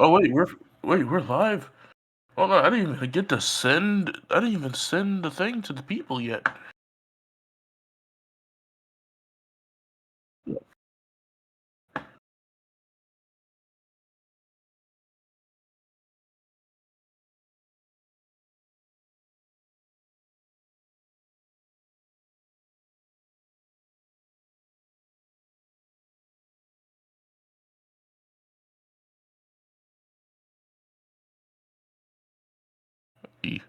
Oh we're live. Oh no, I didn't even get to send. I didn't even send the thing to the people yet. E.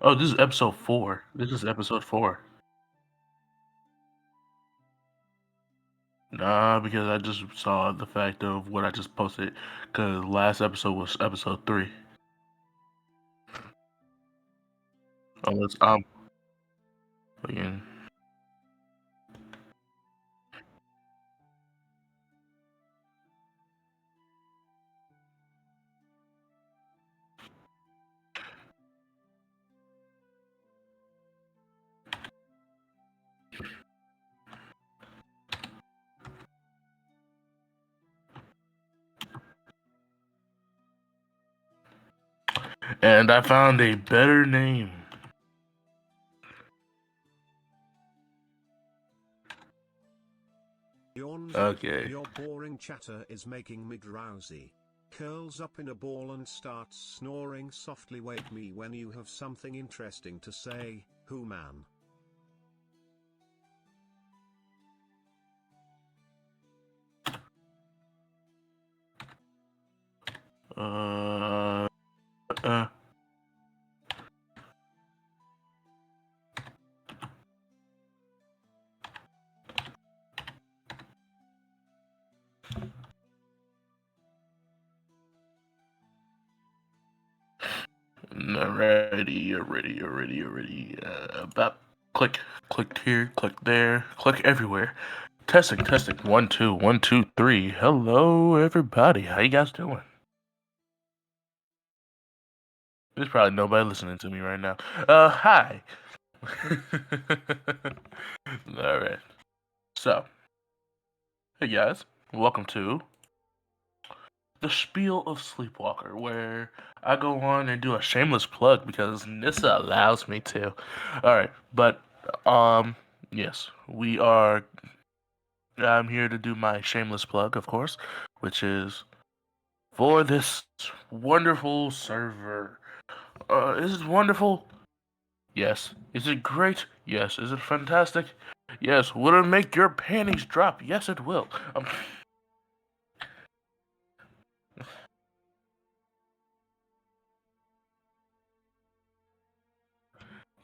Oh, this is episode 4. This is episode 4. Nah, because I just saw the fact of what I just posted. Because last episode was episode 3. Unless I'm again. And I found a better name. Okay. Your boring chatter is making me drowsy. Curls up in a ball and starts snoring softly. Wake me when you have something interesting to say, who man? Uh. uh Already. About click here, click there, click everywhere. Testing. 1 2 1 2 3. Hello, everybody. How you guys doing? There's probably nobody listening to me right now. Hi. All right. So, hey guys, welcome to the spiel of Sleepwalker, where I go on and do a shameless plug because Nissa allows me to. All right, but yes, we are. I'm here to do my shameless plug, of course, which is for this wonderful server. Is it wonderful? Yes. Is it great? Yes. Is it fantastic? Yes. Will it make your panties drop? Yes, it will.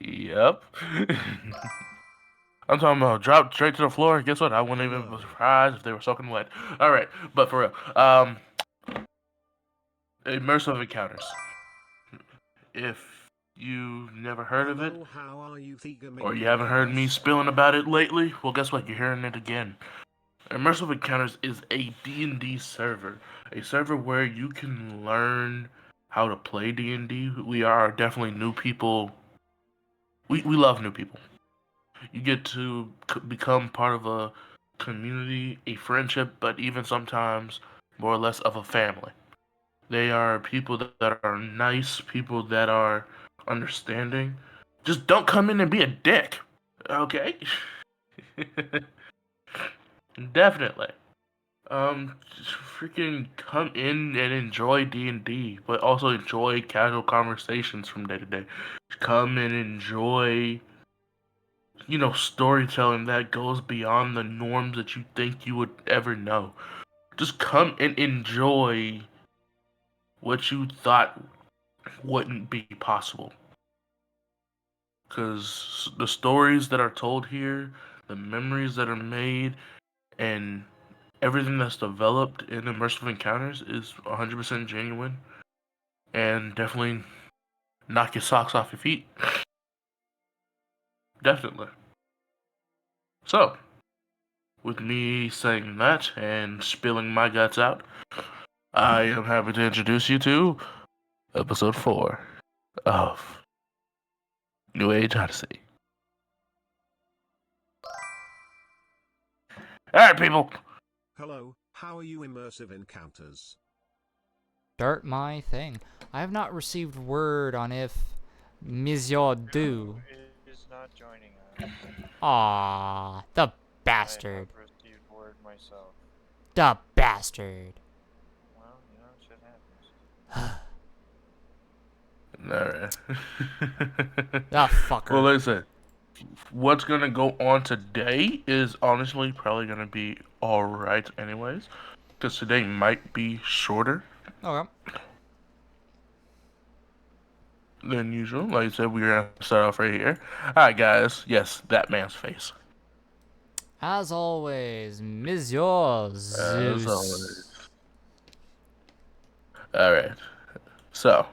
Yep. I'm talking about drop straight to the floor. Guess what? I wouldn't even be surprised if they were soaking wet. All right, but for real, immersive encounters. If you never heard of it, or you haven't heard me spilling about it lately, well, guess what? You're hearing it again. Immersive Encounters is a D&D server, a server where you can learn how to play D&D. We are definitely new people. We love new people. You get to become part of a community, a friendship, but even sometimes more or less of a family. They are people that are nice, people that are understanding. Just don't come in and be a dick, okay? Definitely. Just freaking come in and enjoy D&D, but also enjoy casual conversations from day to day. Come and enjoy, storytelling that goes beyond the norms that you think you would ever know. Just come and enjoy what you thought wouldn't be possible. Because the stories that are told here, the memories that are made, and everything that's developed in immersive encounters is 100% genuine. and definitely knock your socks off your feet. Definitely. So, with me saying that and spilling my guts out, I am happy to introduce you to episode 4 of New Age Odyssey. Alright, people. Hello, how are you, immersive encounters? Start my thing. I have not received word on if Monsieur Do. Is not joining us. Ah, the bastard. I have received word myself. The bastard. Well, shit happens. Alright. The fucker. Well, listen. What's gonna go on today is honestly probably gonna be alright, anyways. Because today might be shorter Okay. than usual. Like I said, we're gonna start off right here. Alright, guys. Yes, that man's face. As always, Monsieur Zeus. As always. Alright. So.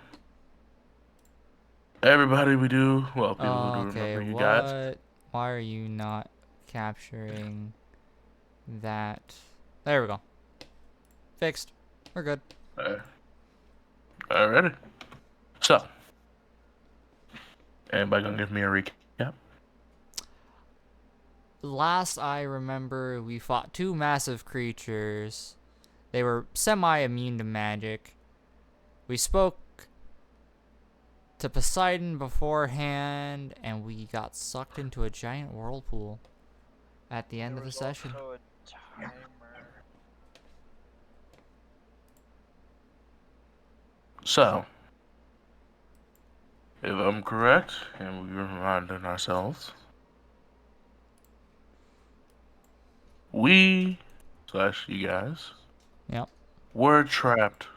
Everybody we do, well, people who do Okay, remember you what? guys. Why are you not capturing that? There we go. Fixed. We're good. Alrighty. So. Anybody gonna give me a recap? Last I remember, we fought 2 massive creatures. They were semi-immune to magic. We spoke to Poseidon beforehand, and we got sucked into a giant whirlpool at the end of the session. Also a timer. So. If I'm correct, and we reminded ourselves, we, / you guys, Yep. were trapped.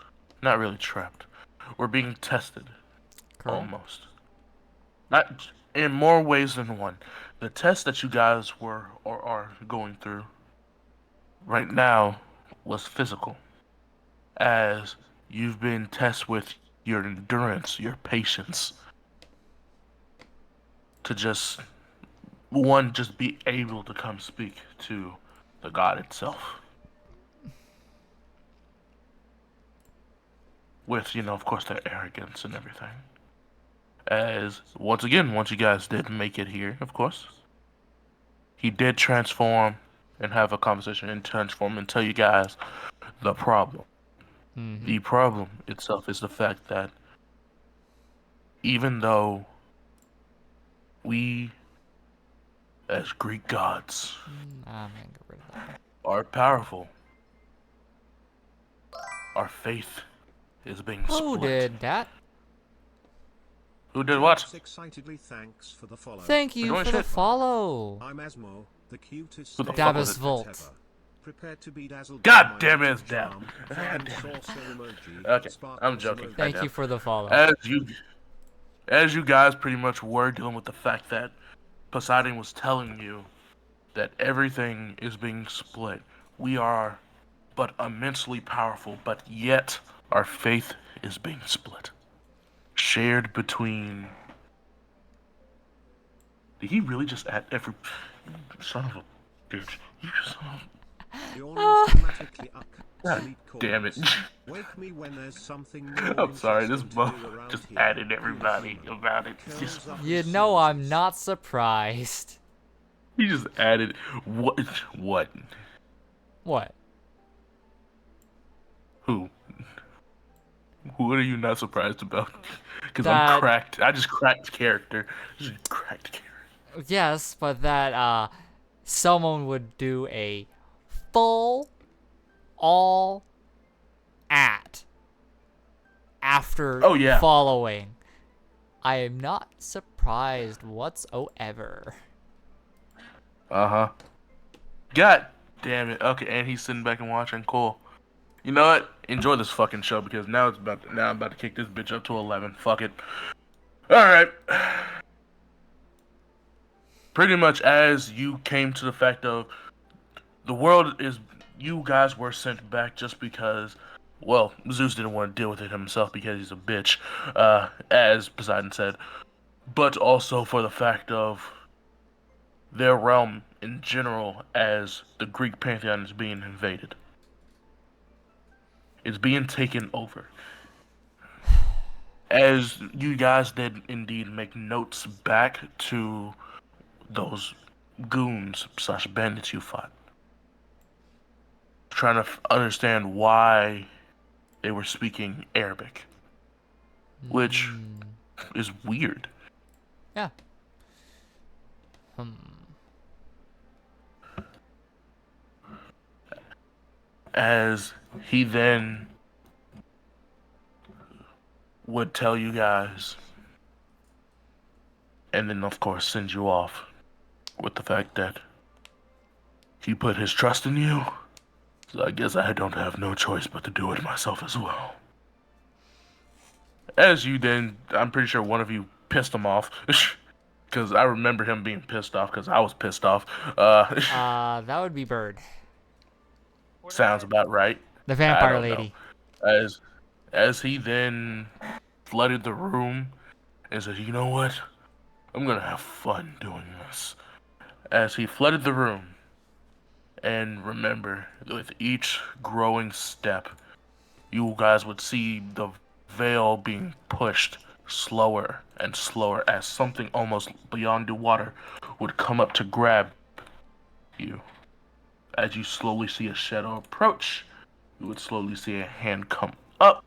Not really trapped. We're being tested. Correct. Almost. Not in more ways than one. The test that you guys were or are going through right now was physical. As you've been tested with your endurance, your patience, to just be able to come speak to the God itself. With, of course, their arrogance and everything. As, once you guys did make it here, of course, he did transform and have a conversation and transform and tell you guys the problem. Mm-hmm. The problem itself is the fact that even though we, as Greek gods, I'm gonna get rid of that. are powerful, our faith is being split. Who did that? Who did what? Excitedly thanks for the follow. Thank you doing for the shit. follow. I'm Asmo, the cutest Who the stay fuck was Dabas it? Volt. ever. Prepared to be dazzled God by my damn it, magic it's Dab. charm, God flying damn it. saucer emoji, Okay, sparkles I'm joking. emoji. Thank you for the follow. As you guys pretty much were dealing with the fact that Poseidon was telling you that everything is being split. We are but immensely powerful, but yet our faith is being split. Shared between... Did he really just add every... Son of a bitch. You son of Yawning's dramatically up. God Sleep damn it. calls. Wake me when there's something more I'm sorry, this interesting to buff do around just here. added everybody Human. about it. Curls up You and know I'm snoozes. not surprised. He just added... What? What? What? Who? What are you not surprised about? Because That- I'm cracked. I just cracked character. Just cracked character. Yes, but that someone would do a full all at after Oh, yeah. following. I am not surprised whatsoever. Uh-huh. God damn it. Okay, and he's sitting back and watching. Cool. You know what? Enjoy this fucking show because now I'm about to kick this bitch up to 11. Fuck it. Alright. Pretty much as you came to the fact of the world is... You guys were sent back just because well, Zeus didn't want to deal with it himself because he's a bitch, as Poseidon said, but also for the fact of their realm in general as the Greek pantheon is being invaded. It's being taken over. As you guys did indeed make notes back to those goons slash bandits you fought, trying to understand why they were speaking Arabic, which is weird. Yeah. Hmm. As he then would tell you guys, and then of course send you off with the fact that he put his trust in you, so I guess I don't have no choice but to do it myself as well. As you then, I'm pretty sure one of you pissed him off, because I remember him being pissed off because I was pissed off. That would be Bird, What did Sounds I about right. the I vampire don't know. lady. As he then flooded the room and said, "You know what? I'm gonna have fun doing this." As he flooded the room, and remember, with each growing step, you guys would see the veil being pushed slower and slower as something almost beyond the water would come up to grab you. As you slowly see a shadow approach, you would slowly see a hand come up.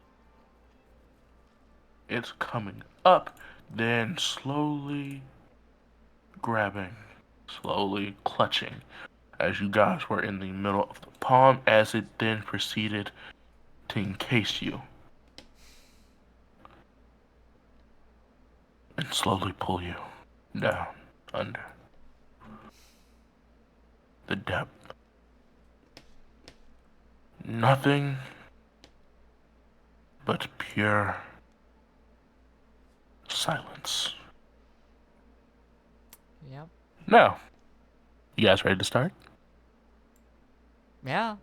It's coming up, then slowly grabbing, slowly clutching, as you guys were in the middle of the palm, as it then proceeded to encase you and slowly pull you down under the depth. Nothing but pure silence. Yep. Now, you guys ready to start? Yeah.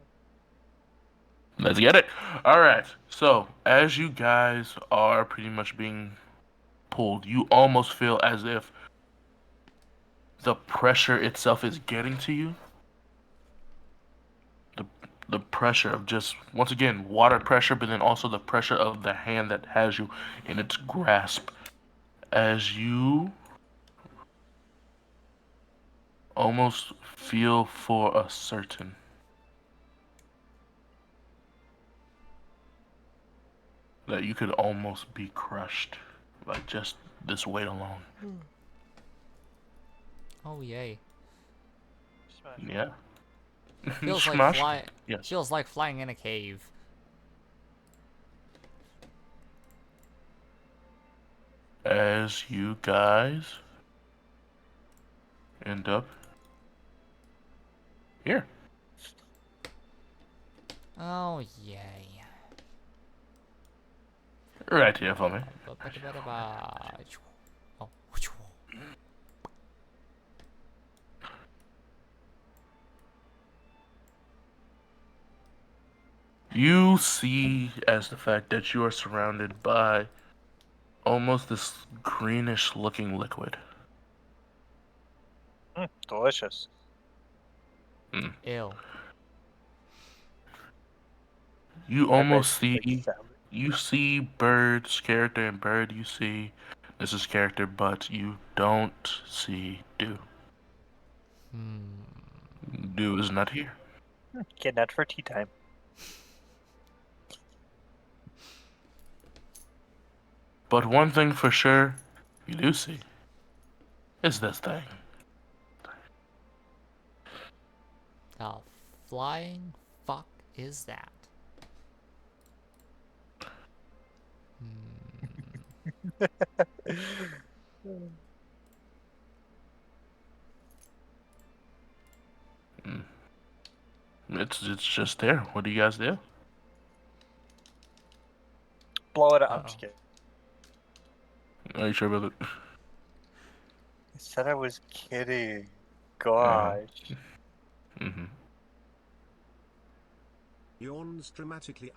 Let's get it. All right. So, as you guys are pretty much being pulled, you almost feel as if the pressure itself is getting to you. The the pressure of just once again water pressure, but then also the pressure of the hand that has you in its grasp as you almost feel for a certain that you could almost be crushed by just this weight alone. Oh yay. smash? Yeah. Feels like Smash. Yes. Feels like flying in a cave. As you guys end up here. Oh yay. Right here for me. Ba-ba-da-ba-da-ba. Oh. You see as the fact that you are surrounded by almost this greenish looking liquid. Delicious. Ew. You I bet almost it's like see salmon. you see Bird's character and Bird you see this is character, but you don't see Dew. Dew is not here. Kidnapped for tea time. But one thing for sure you do see is this thing. The flying fuck is that? It's just there. What do you guys do? Blow it up. I'm Uh-oh. just kidding. Are you sure about it? I said I was kidding. Gosh. Mm-hmm. Yawns dramatically.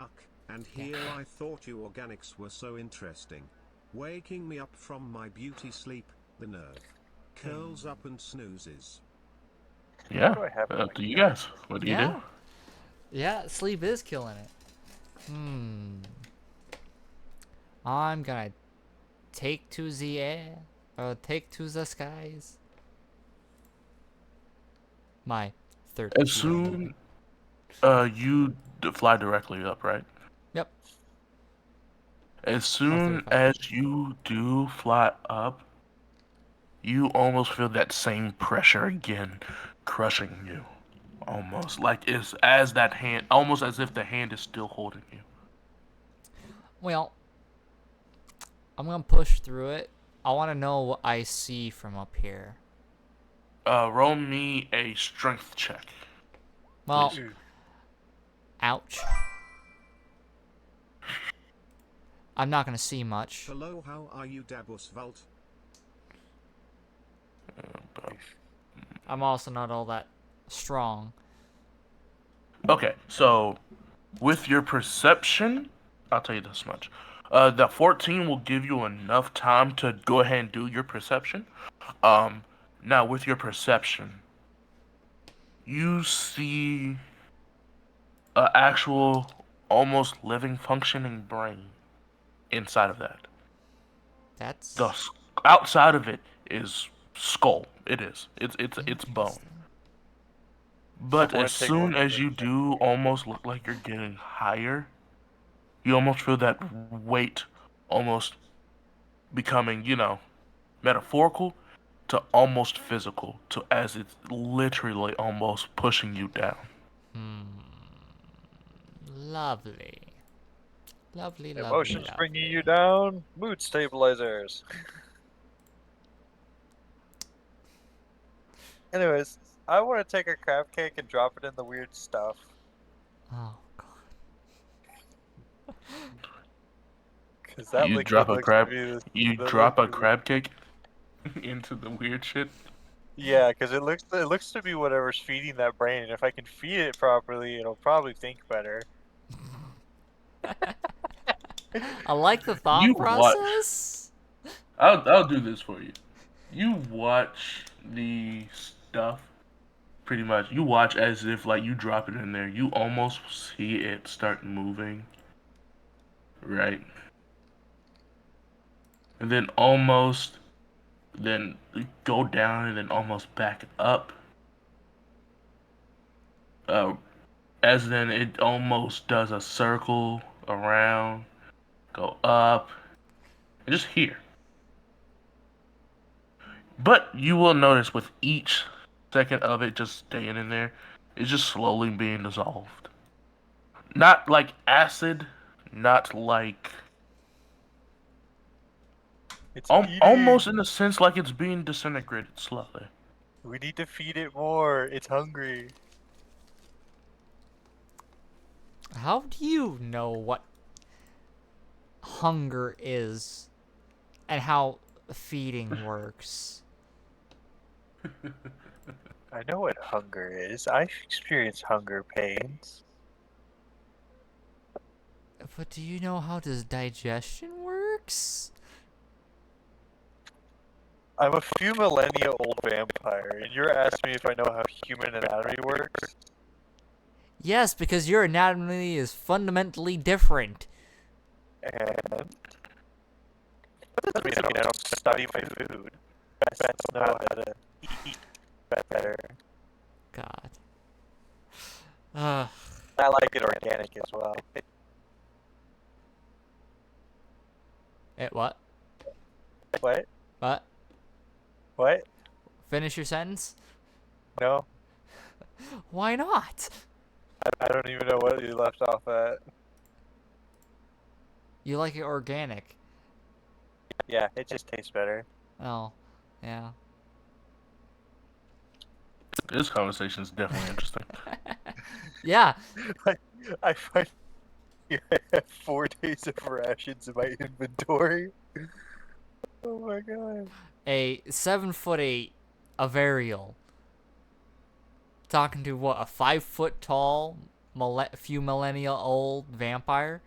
And here I thought you organics were so interesting. Waking me up from my beauty sleep, the nerve. Curls up and snoozes. Yeah. do I have in my To you car? guys. What do you Yeah. do? Yeah, sleep is killing it. I'm gonna take to the air, or take to the skies. My third. As soon you fly directly up, right? Yep. As Oh, soon 35. as you do fly up, you almost feel that same pressure again crushing you. Almost like it's as that hand, almost as if the hand is still holding you. Well, I'm gonna push through it. I want to know what I see from up here. Roll me a strength check, Well, please. ouch. I'm not gonna see much. Hello, how are you, Dabusvalt? I'm also not all that strong. Okay, so with your perception, I'll tell you this much. The 14 will give you enough time to go ahead and do your perception. Um, Now with your perception, you see a actual, almost living, functioning brain inside of that. The That's outside of it is skull. It is. It's bone. interesting. But wanna as take soon one as look you at do almost look like you're getting higher, you almost feel that weight almost becoming, metaphorical to almost physical, to as it's literally almost pushing you down. Lovely. Lovely, lovely, Emotions lovely. bringing you down. Mood stabilizers. Anyways, I want to take a crab cake and drop it in the weird stuff. Oh, Cause that You liquid drop a looks to crab, be you the drop a liquid. crab cake into the weird shit. Yeah, because it looks to be whatever's feeding that brain, and if I can feed it properly, it'll probably think better. I like the You thought watch. process. I'll do this for you. You watch the stuff pretty much. You watch as if like you drop it in there. You almost see it start moving, right? And then almost then go down and then almost back up. Uh, as then it almost does a circle around, go up, and just here. But you will notice with each second of it just staying in there, it's just slowly being dissolved. Not like acid, not like It's almost eating. in a sense like it's being disintegrated slowly. We need to feed it more. It's hungry. How do you know what hunger is and how feeding works? I know what hunger is. I've experienced hunger pains. But do you know how this digestion works? I'm a few millennia old vampire, and you're asking me if I know how human anatomy works? Yes, because your anatomy is fundamentally different. And that doesn't mean I don't study my food. I best know how to eat better. God. I like it organic as well. What? What? What? What? Finish your sentence? No, Why not? I don't even know what you left off at. You like it organic. Yeah, it just tastes better. Oh, yeah. This conversation is definitely interesting. Yeah, I find I have 4 days of rations in my inventory. Oh my god. a 7'8" Avarial. Talking to what, a 5 foot tall, few millennia old vampire?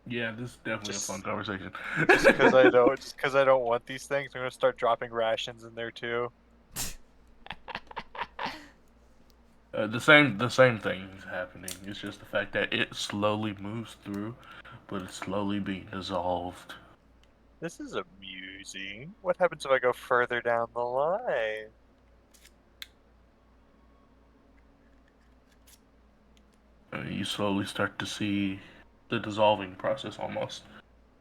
Yeah, this is definitely a fun Just, conversation. just because I don't want these things, I'm gonna start dropping rations in there too. The same thing is happening. It's just the fact that it slowly moves through, but it's slowly being dissolved. This is amusing. What happens if I go further down the line? You slowly start to see the dissolving process almost.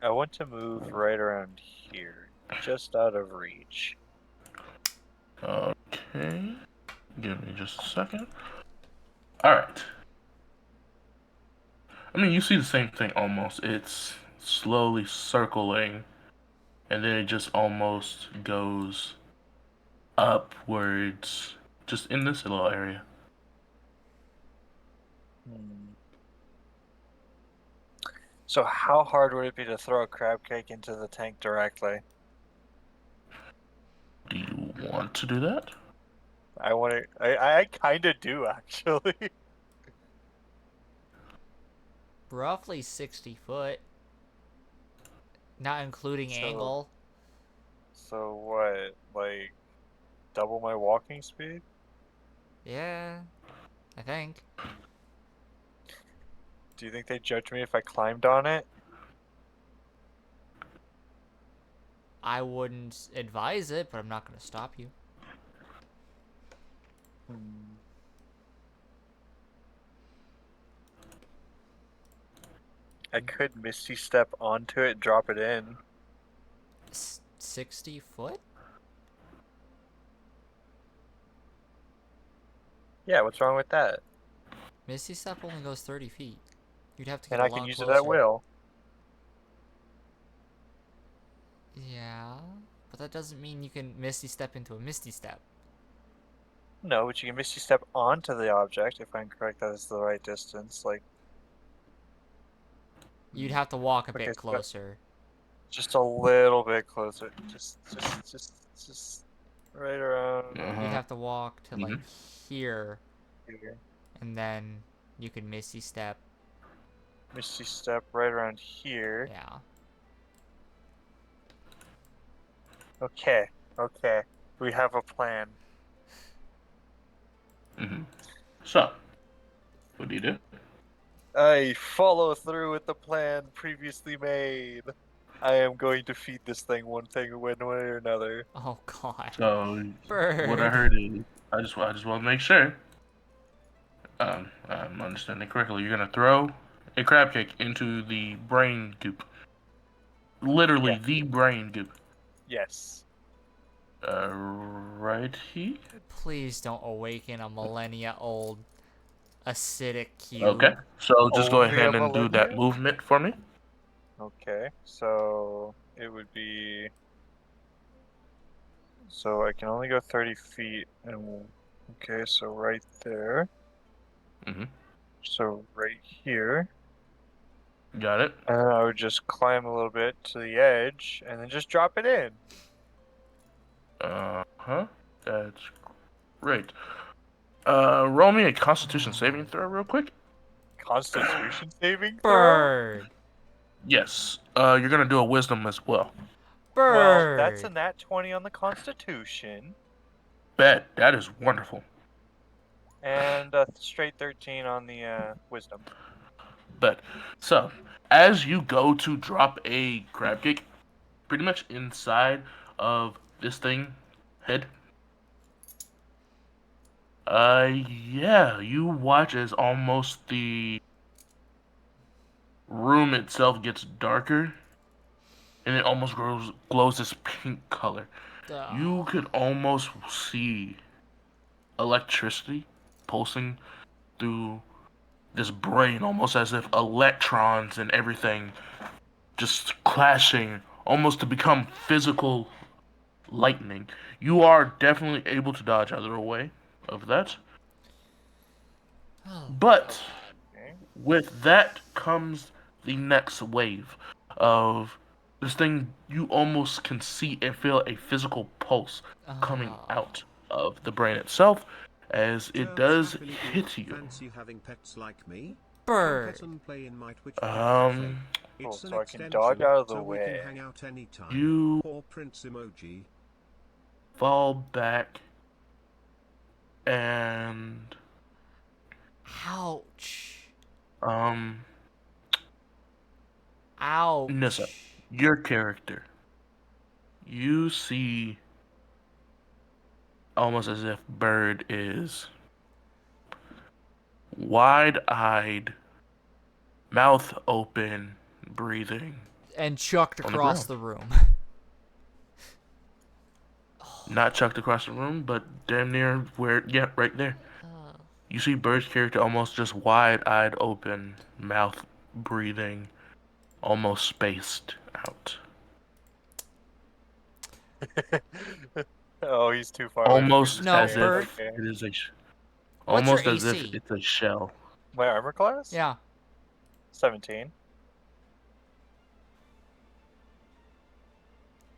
I want to move right around here, just out of reach. Okay, give me just a second. All right. I mean, you see the same thing almost. It's slowly circling, and then it just almost goes upwards, just in this little area. Hmm. So how hard would it be to throw a crab cake into the tank directly? Do you want to do that? I want to. I kind of do actually. Roughly 60 foot, not including So angle. so what? Like double my walking speed? Yeah, I think. Do you think they judge me if I climbed on it? I wouldn't advise it, but I'm not going to stop you. Hmm. I could misty step onto it, and drop it in. 60 foot? Yeah, what's wrong with that? Misty Step only goes 30 feet. You'd have to get And a I can lot use it at closer. will. Yeah, but that doesn't mean you can Misty Step into a Misty Step. No, but you can misty step onto the object if I'm correct. That is the right distance. Like, You'd have to walk a okay, bit closer. just a little bit closer. Just right around You'd Uh-huh. have to walk to like Mhm. here, here. and then you could Misty Step. Misty step right around here. Yeah. Okay, okay. We have a plan. Mhm. So, what do you do? I follow through with the plan previously made. I am going to feed this thing one way or another. Oh God. So, what I Bird. heard is, I just want to make sure I'm understanding correctly. You're gonna throw a crab cake into the brain goop, literally Yeah. the brain goop. Yes. Right here. Please don't awaken a millennia old acidic Okay. cube. So just go Only a ahead and do that millennia? movement for me. Okay, so it would be. So I can only go 30 feet. Okay, so right there. Mm-hmm. So right here. Got it. And then I would just climb a little bit to the edge and then just drop it in. Huh. That's great. Roll me a Constitution saving throw real quick. Constitution saving throw? Bird. Yes. You're gonna do a Wisdom as well. Well, that's a Bird. nat 20 on the Constitution. Bet that is wonderful. And a straight 13 on the Wisdom. But so, as you go to drop a crab cake, pretty much inside of this thing head, yeah, you watch as almost the room itself gets darker, and it almost glows this pink color. You could almost see electricity pulsing through this brain, almost as if electrons and everything just clashing, almost to become physical lightning. You are definitely able to dodge out of the way of that. Oh But Okay. with that comes the next wave of this thing. You almost can see and feel a physical pulse coming God. out of the brain itself as it Turtles does happily do hit not you. fancy having pets like me. Come Bird. pet and play in my Twitch Um, It's an so I can extension, dodge out of the so we way. can hang out anytime. You Poor Prince emoji. fall back and Ouch. um Nissa, Ouch. your character. You see almost as if Bird is wide-eyed, mouth open, breathing And chucked on the across ground. the room. Not chucked across the room, but damn near where, yeah, right there. You see Bird's character almost just wide-eyed open, mouth breathing, almost spaced out. Oh, he's too far away from me Almost to No, as say it. Bird. if Okay. it is What's your almost as if AC? it's a shell. My armor class? Yeah. 17.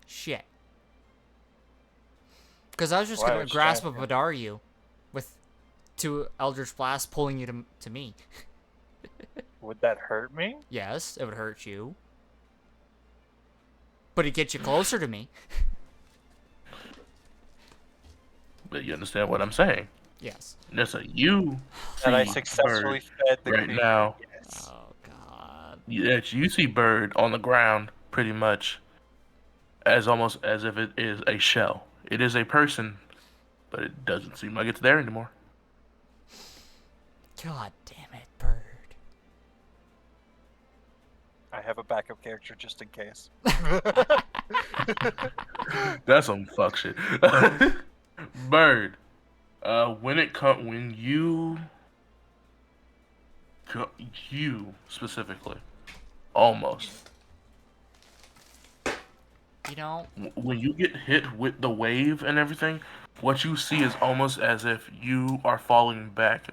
Shit. Because I was just Why gonna was you grasp a trying to- Badaryu with 2 Eldritch Blasts pulling you to me. Would that hurt me? Yes, it would hurt you. But it'd get you closer to me. But you understand what I'm saying? Yes. Nissa, you And I see successfully Bird fed the right creature. now. Yes. Oh, God. Yes, you see Bird on the ground pretty much as almost as if it is a shell. It is a person, but it doesn't seem like it's there anymore. God damn it, Bird. I have a backup character just in case. That's some fuck shit. Bird, when you specifically, almost, You know, when you get hit with the wave and everything, what you see is almost as if you are falling back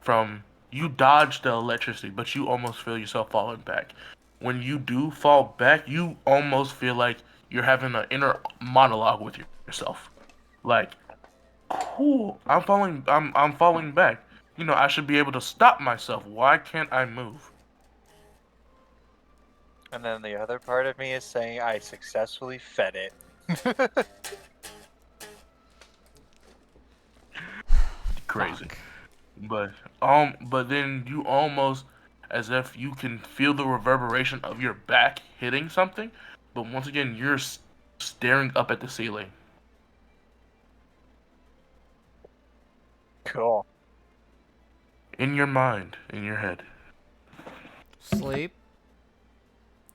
from. You dodged the electricity, but you almost feel yourself falling back. When you do fall back, you almost feel like you're having an inner monologue with yourself. Like, cool, I'm falling back. You know, I should be able to stop myself. Why can't I move? And then the other part of me is saying I successfully fed it. Crazy. fuck. But then you almost as if you can feel the reverberation of your back hitting something, but once again you're staring up at the ceiling. Cool. In your mind, in your head. Sleep?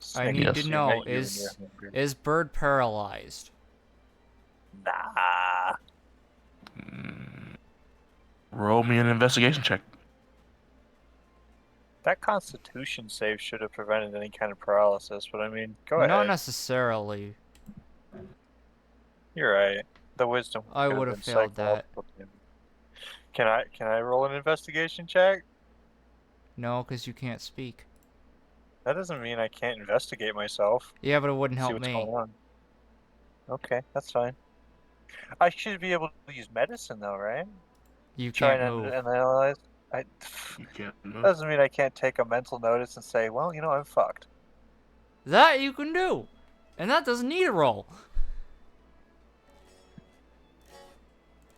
I Snake need Yes. to eating know, at you when you're hungry. is Bird paralyzed? Nah. Roll me an investigation check. That Constitution save should have prevented any kind of paralysis, but I mean, go Not ahead. necessarily. You're right. The wisdom. I could would have been failed that. psychological damage. Can I roll an investigation check? No, because you can't speak. That doesn't mean I can't investigate myself. Yeah, but it wouldn't See help what's me. going on. Okay, that's fine. I should be able to use medicine though, right? You Try can't and move. analyze. You can't move. Doesn't mean I can't take a mental notice and say, well, you know, I'm fucked. That you can do. And that doesn't need a roll.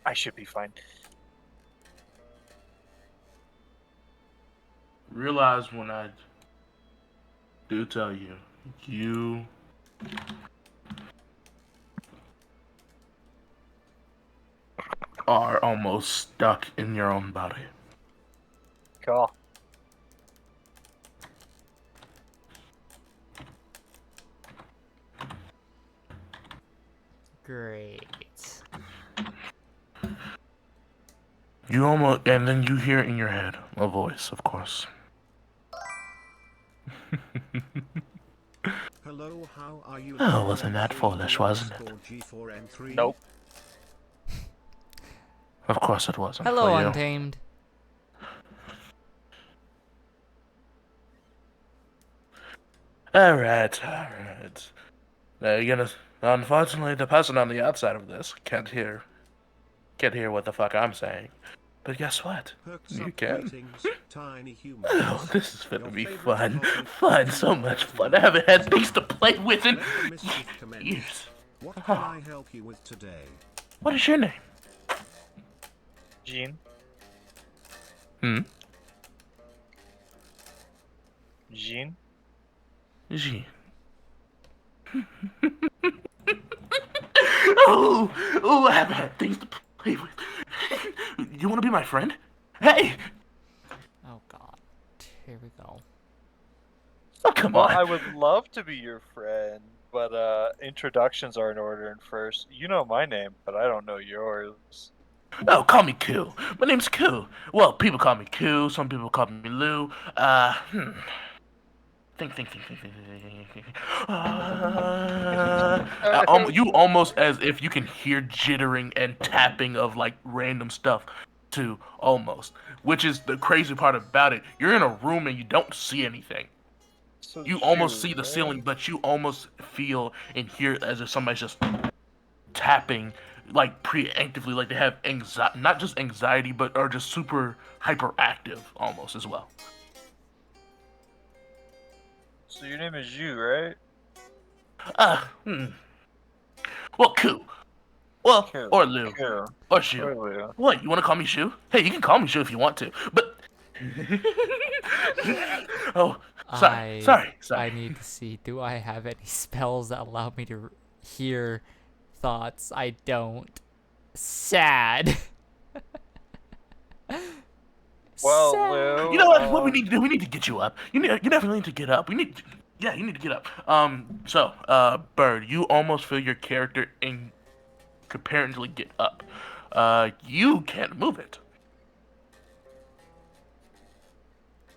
I should be fine. Realize when I do tell you, you are almost stuck in your own body. Cool. Great. You almost, and then you hear in your head a voice, of course. Hello, how are you? Oh, wasn't that foolish, wasn't it? G4N3? Nope. Of course it wasn't. Hello, for you. Untamed. Alright. Now you're gonna. Unfortunately, the person on the outside of this can't hear what the fuck I'm saying. But guess what? Perks You up can. greetings, tiny humans. Oh, this is gonna Your be favorite fun. topic Fun, is so much to fun. I haven't had learn things to play with in Let the mischief commence. years. What Oh. can I help you with today? What is your name? Jean. Hmm? Jean. Jean. Oh, I haven't had things to play with. You want to be my friend? Hey! Oh god. Here we go. Oh, come Well, on. I would love to be your friend, but introductions are in order and first. You know my name, but I don't know yours. Oh, call me Q. My name's Q. Well, people call me Q. Some people call me Lou. Think. You almost as if you can hear jittering and tapping of like random stuff, too. Almost, which is the crazy part about it. You're in a room and you don't see anything. So You almost Jew, see the right? ceiling, but you almost feel and hear as if somebody's just tapping, like preemptively, like they have anxiety, not just anxiety, but are just super hyperactive almost as well. So your name is you, right? Uh, hmm. Well, Q. Well, Q. or Lou. Q. Or Shu. Or Lou. What, you want to call me Shu? Hey, you can call me Shu if you want to, but... Oh, sorry. I need to see. Do I have any spells that allow me to hear thoughts? I don't. Sad. Well, Sad. Lou. You know what we need to do? We need to get you up. You definitely need to get up. Yeah, you need to get up. Bird, you almost feel your character in comparatively get up. You can't move it.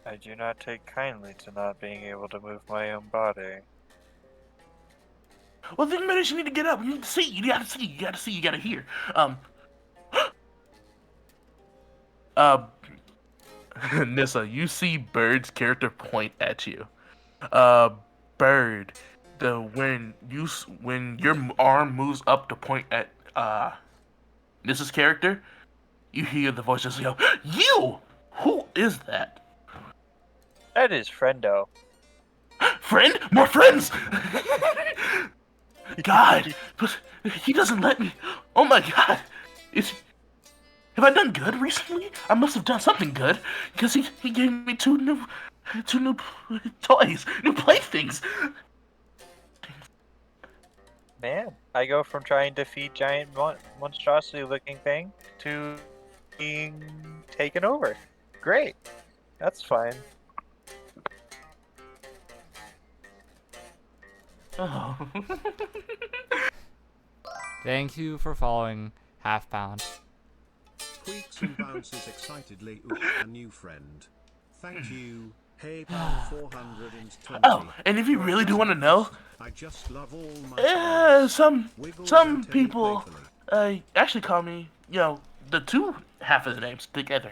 I do not take kindly to not being able to move my own body. Well, then maybe you need to get up. You need to see. You gotta see. You gotta hear. Uh, Nissa, you see Bird's character point at you. Uh, Bird, when your arm moves up to point at Nissa's character, you hear the voice just go, "You! Who is that? That is Friendo. Friend? More friends!" God, but he doesn't let me. Oh my God, have I done good recently? I must have done something good because he gave me two new toys, new playthings. Man, I go from trying to feed giant monstrosity-looking thing to being taken over. Great. That's fine. Oh. Thank you for following Half Pound. Squeaks and bounces excitedly. Ooh, a new friend. Thank you. Hey, pound 420. Oh, and if you really do want to know, I just love all my toys. some Wiggles some and Teddy people playfully. actually call me, the two half of the names together.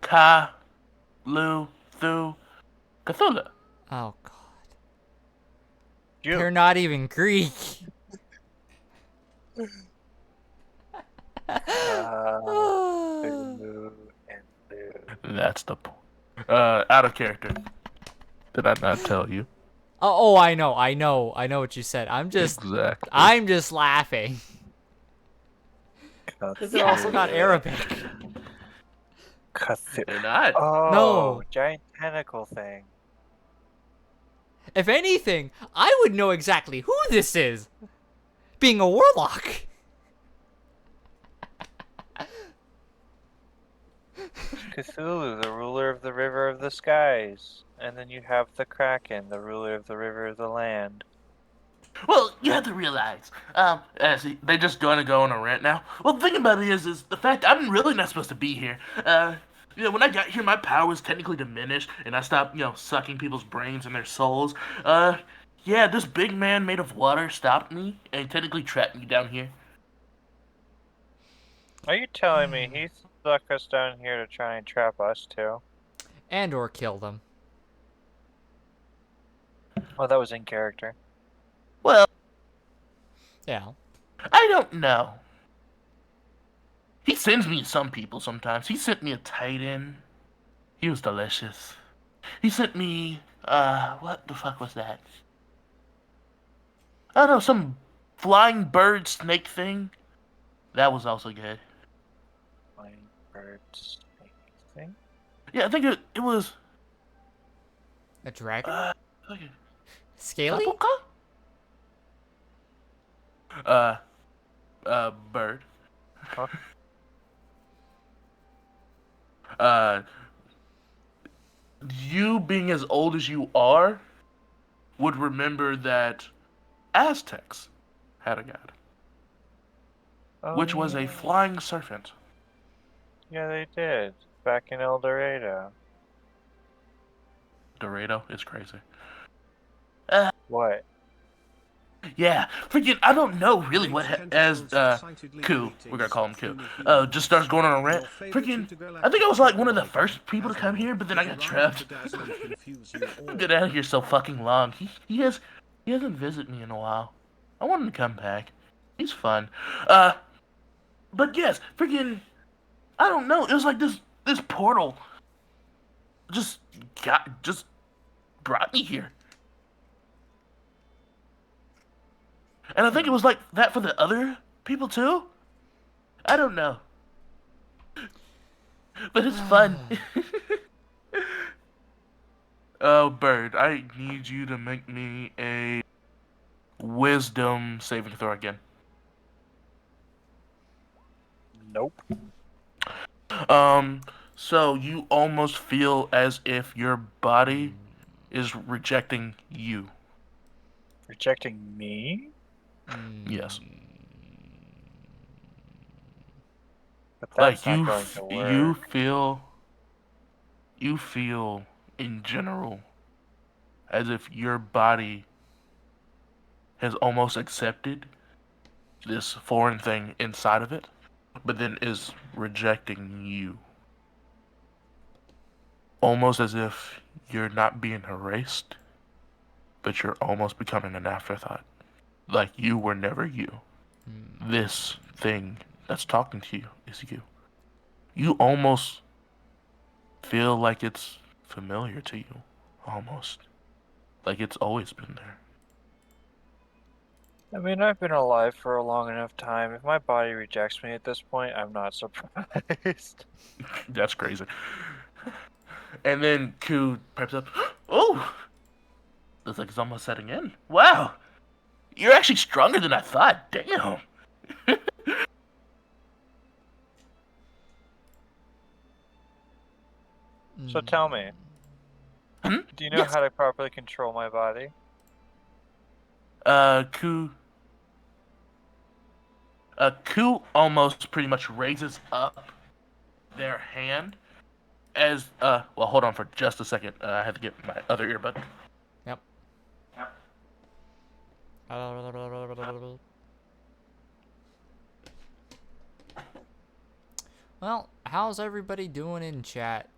Ka, Lu, Thu, Cthulhu. Oh god. You. You're not even Greek. Lou and Lou. That's the point. Out of character. Did I not tell you? Oh, I know what you said. Exactly. I'm just laughing. Because they're also not Arabic. They're not. Oh, No. giant tentacle thing. If anything, I would know exactly who this is. Being a warlock. Cthulhu, the ruler of the river of the skies. And then you have the Kraken, the ruler of the river of the land. Well, you have to realize, they just gonna go on a rant now. Well, the thing about it is the fact I'm really not supposed to be here. When I got here, my power was technically diminished, and I stopped, sucking people's brains and their souls. Yeah, this big man made of water stopped me and technically trapped me down here. Are you telling me he stuck us down here to try and trap us too? And or kill them. Well, that was in character. Well, Yeah. I don't know. He sends me some people sometimes. He sent me a Titan. He was delicious. He sent me, what the fuck was that? I don't know, some flying bird snake thing. That was also good. Flying birds thing. Yeah, I think it was, A dragon? okay. Scaly? Capuca? Bird. Huh? Uh, you being as old as you are would remember that Aztecs had a god, Oh, which was a yeah. flying serpent. Yeah, they did. Back in El Dorado. Dorado is crazy. What? Yeah, freaking, I don't know really what Eight as tentacles excitedly Koo, we're gonna greetings, call him Koo, puny humans. just starts going on a rant. Your favorite Freaking, I intergalactic think I was like one of the troublemaker, first people to come here, but then I got Azeroth, trapped. to dazzle and confuse you all. Get out of here so fucking long. He hasn't visited me in a while. I want him to come back. He's fun. But yes, freaking, I don't know. It was like this portal just just brought me here. And I think it was like that for the other people too. I don't know. But it's fun. Oh, Bird, I need you to make me a wisdom saving throw again. Nope. So you almost feel as if your body is rejecting you. Rejecting me? Yes. But Like that's not going to work. you feel in general as if your body has almost accepted this foreign thing inside of it, but then is rejecting you. Almost as if you're not being erased, but you're almost becoming an afterthought. Like you were never you. This thing that's talking to you is you. You almost feel like it's familiar to you. Almost. Like it's always been there. I mean, I've been alive for a long enough time. If my body rejects me at this point, I'm not surprised. That's crazy. And then Ku pipes up, oh! Looks like it's almost setting in. Wow! You're actually stronger than I thought. Damn! So tell me, do you know Yes. how to properly control my body? Ku almost pretty much raises up their hand as well, hold on for just a second. I had to get my other earbud. Yep. Well, how's everybody doing in chat?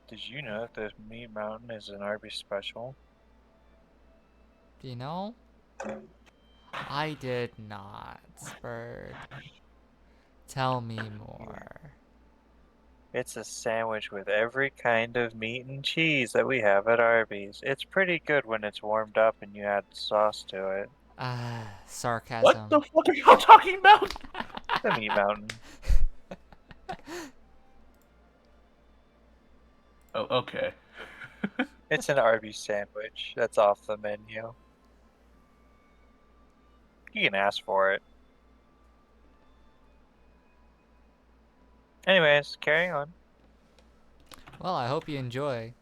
Did you know that the Meat Mountain is an Arby's special? Do you know? I did not, Bird. Tell me more. It's a sandwich with every kind of meat and cheese that we have at Arby's. It's pretty good when it's warmed up and you add sauce to it. Sarcasm. What the fuck are y'all talking about? The Meat Mountain. Oh, okay. It's an Arby's sandwich that's off the menu. You can ask for it. Anyways, carrying on. Well, I hope you enjoy.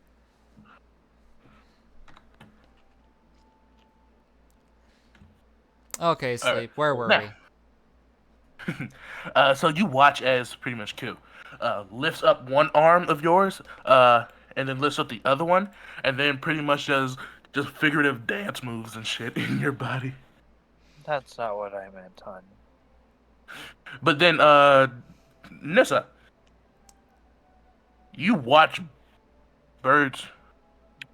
Okay, Sleep. Where were Now- we? So you watch as pretty much Q lifts up one arm of yours, and then lifts up the other one, and then pretty much does just figurative dance moves and shit in your body. That's not what I meant, hon. But then, Nissa, you watch birds.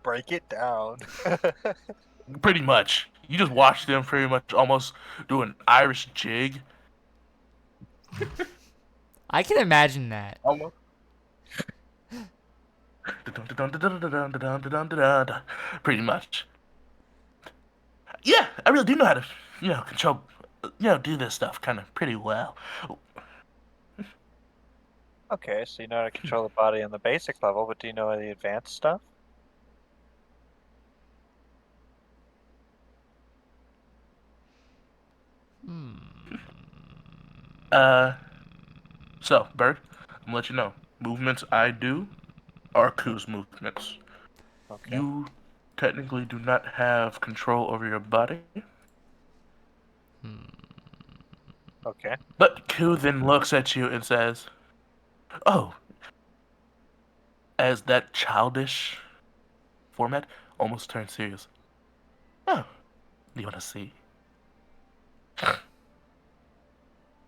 Break it down. Pretty much. You just watch them pretty much almost do an Irish jig. I can imagine that. Almost. Pretty much. Yeah, I really do know how to, control, do this stuff kind of pretty well. Okay, so you know how to control the body on the basic level, but do you know the advanced stuff? So, Bird, I'm gonna let you know. Movements I do are Ku's movements. Okay. You technically do not have control over your body. Okay. But Ku then looks at you and says, "Oh," as that childish format almost turns serious. "Oh, do you want to see?"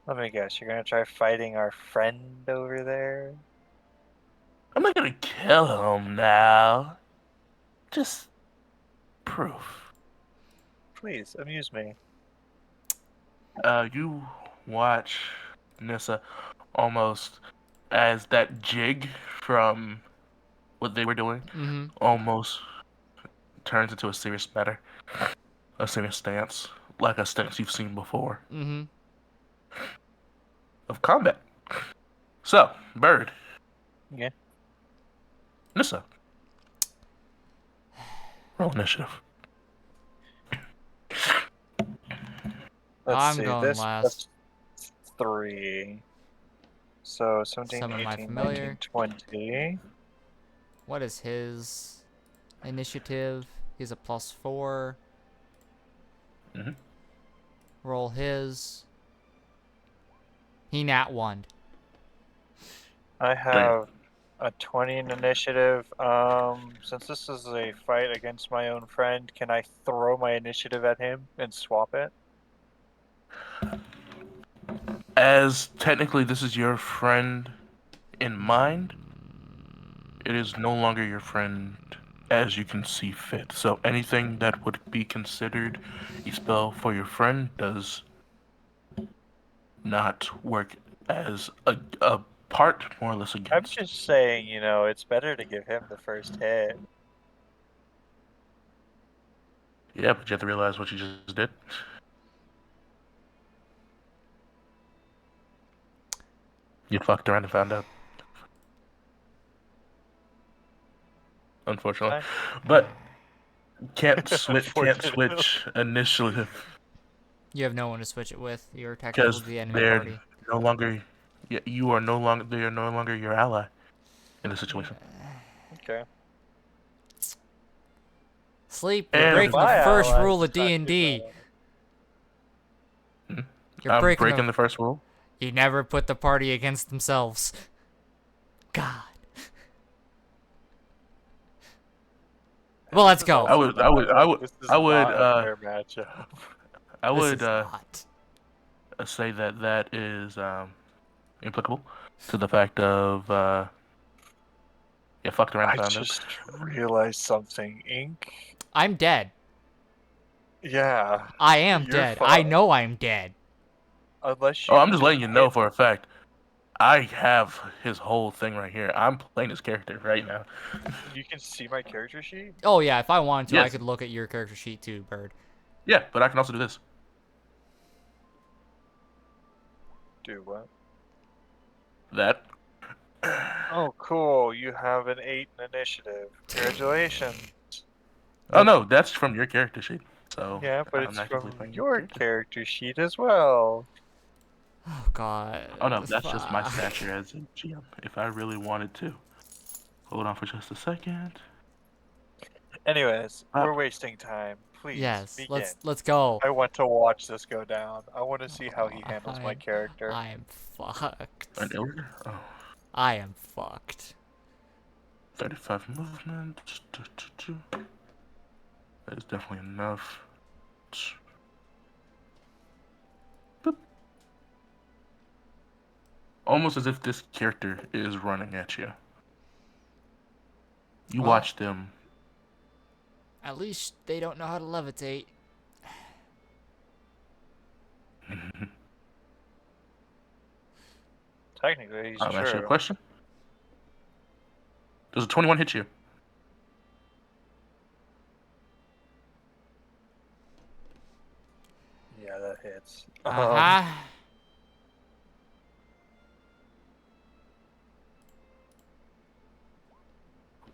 Let me guess, you're gonna try fighting our friend over there? I'm not gonna kill him now. Just proof. Please, amuse me. You watch Nissa almost as that jig from what they were doing Mm-hmm. almost turns into a serious matter, a serious stance, like a stance you've seen before Mm-hmm. of combat. So, Bird, Yeah. Nissa, roll initiative. Let's I'm see, going last. that's 3. So 17, Summon my 18, familiar. 19, 20. What is his initiative? He's a +4. Mm-hmm. Roll his. He nat 1. I Dang it. have a 20 in initiative. Since this is a fight against my own friend, can I throw my initiative at him and swap it? As technically this is your friend in mind, it is no longer your friend as you can see fit. So anything that would be considered a spell for your friend does not work as a part more or less I'm against. just saying, it's better to give him the first hit. Yeah, but you have to realize what you just did. You fucked around and found out. Unfortunately. Fine. But can't Unfortunately. switch initiative You have no one to switch it with. You're technically because the enemy they're party. no longer you are no longer they are no longer your ally in this situation. Okay. Sleep, you're They're And breaking the my first allies. rule of It's not too D&D. bad. You're I'm breaking breaking the... the first rule. You never put the party against themselves. God. Well, let's This is go. I also would I would I would This is I would not a fair matchup. I This would is not. say that that is applicable to the fact of fucked around and I found out. just realized something, Ink. I'm dead. Yeah, I am you're dead. I fucked. know I'm dead. Unless Oh, you I'm just just letting you know hit. for a fact. I have his whole thing right here. I'm playing his character right now. You can see my character sheet? Oh, yeah, if I wanted to, I Yes. could look at your character sheet too, Bird. Yeah, but I can also do this. Do what? That. Oh, cool. You have an 8 in initiative. Congratulations. Oh no, that's from your character sheet. So Yeah, but I'm it's actively from playing your your character. character sheet as well. Oh, God. Oh no, that's just my Fuck. stature as a GM. If I really wanted to. Hold on for just a second. Anyways, Uh, we're wasting time. Please, Yes, begin. let's go. I want to watch this go down. I want to see how he handles my I'm, character. I'm fucked. an illusion? Oh, I am fucked. 35 movement. That is definitely enough. Boop. Almost as if this character is running at you. You Well, watch them At least they don't know how to levitate. Technically, he's I'll ask you a true. question. Does a 21 hit you? Yeah, that hits. Uh-huh.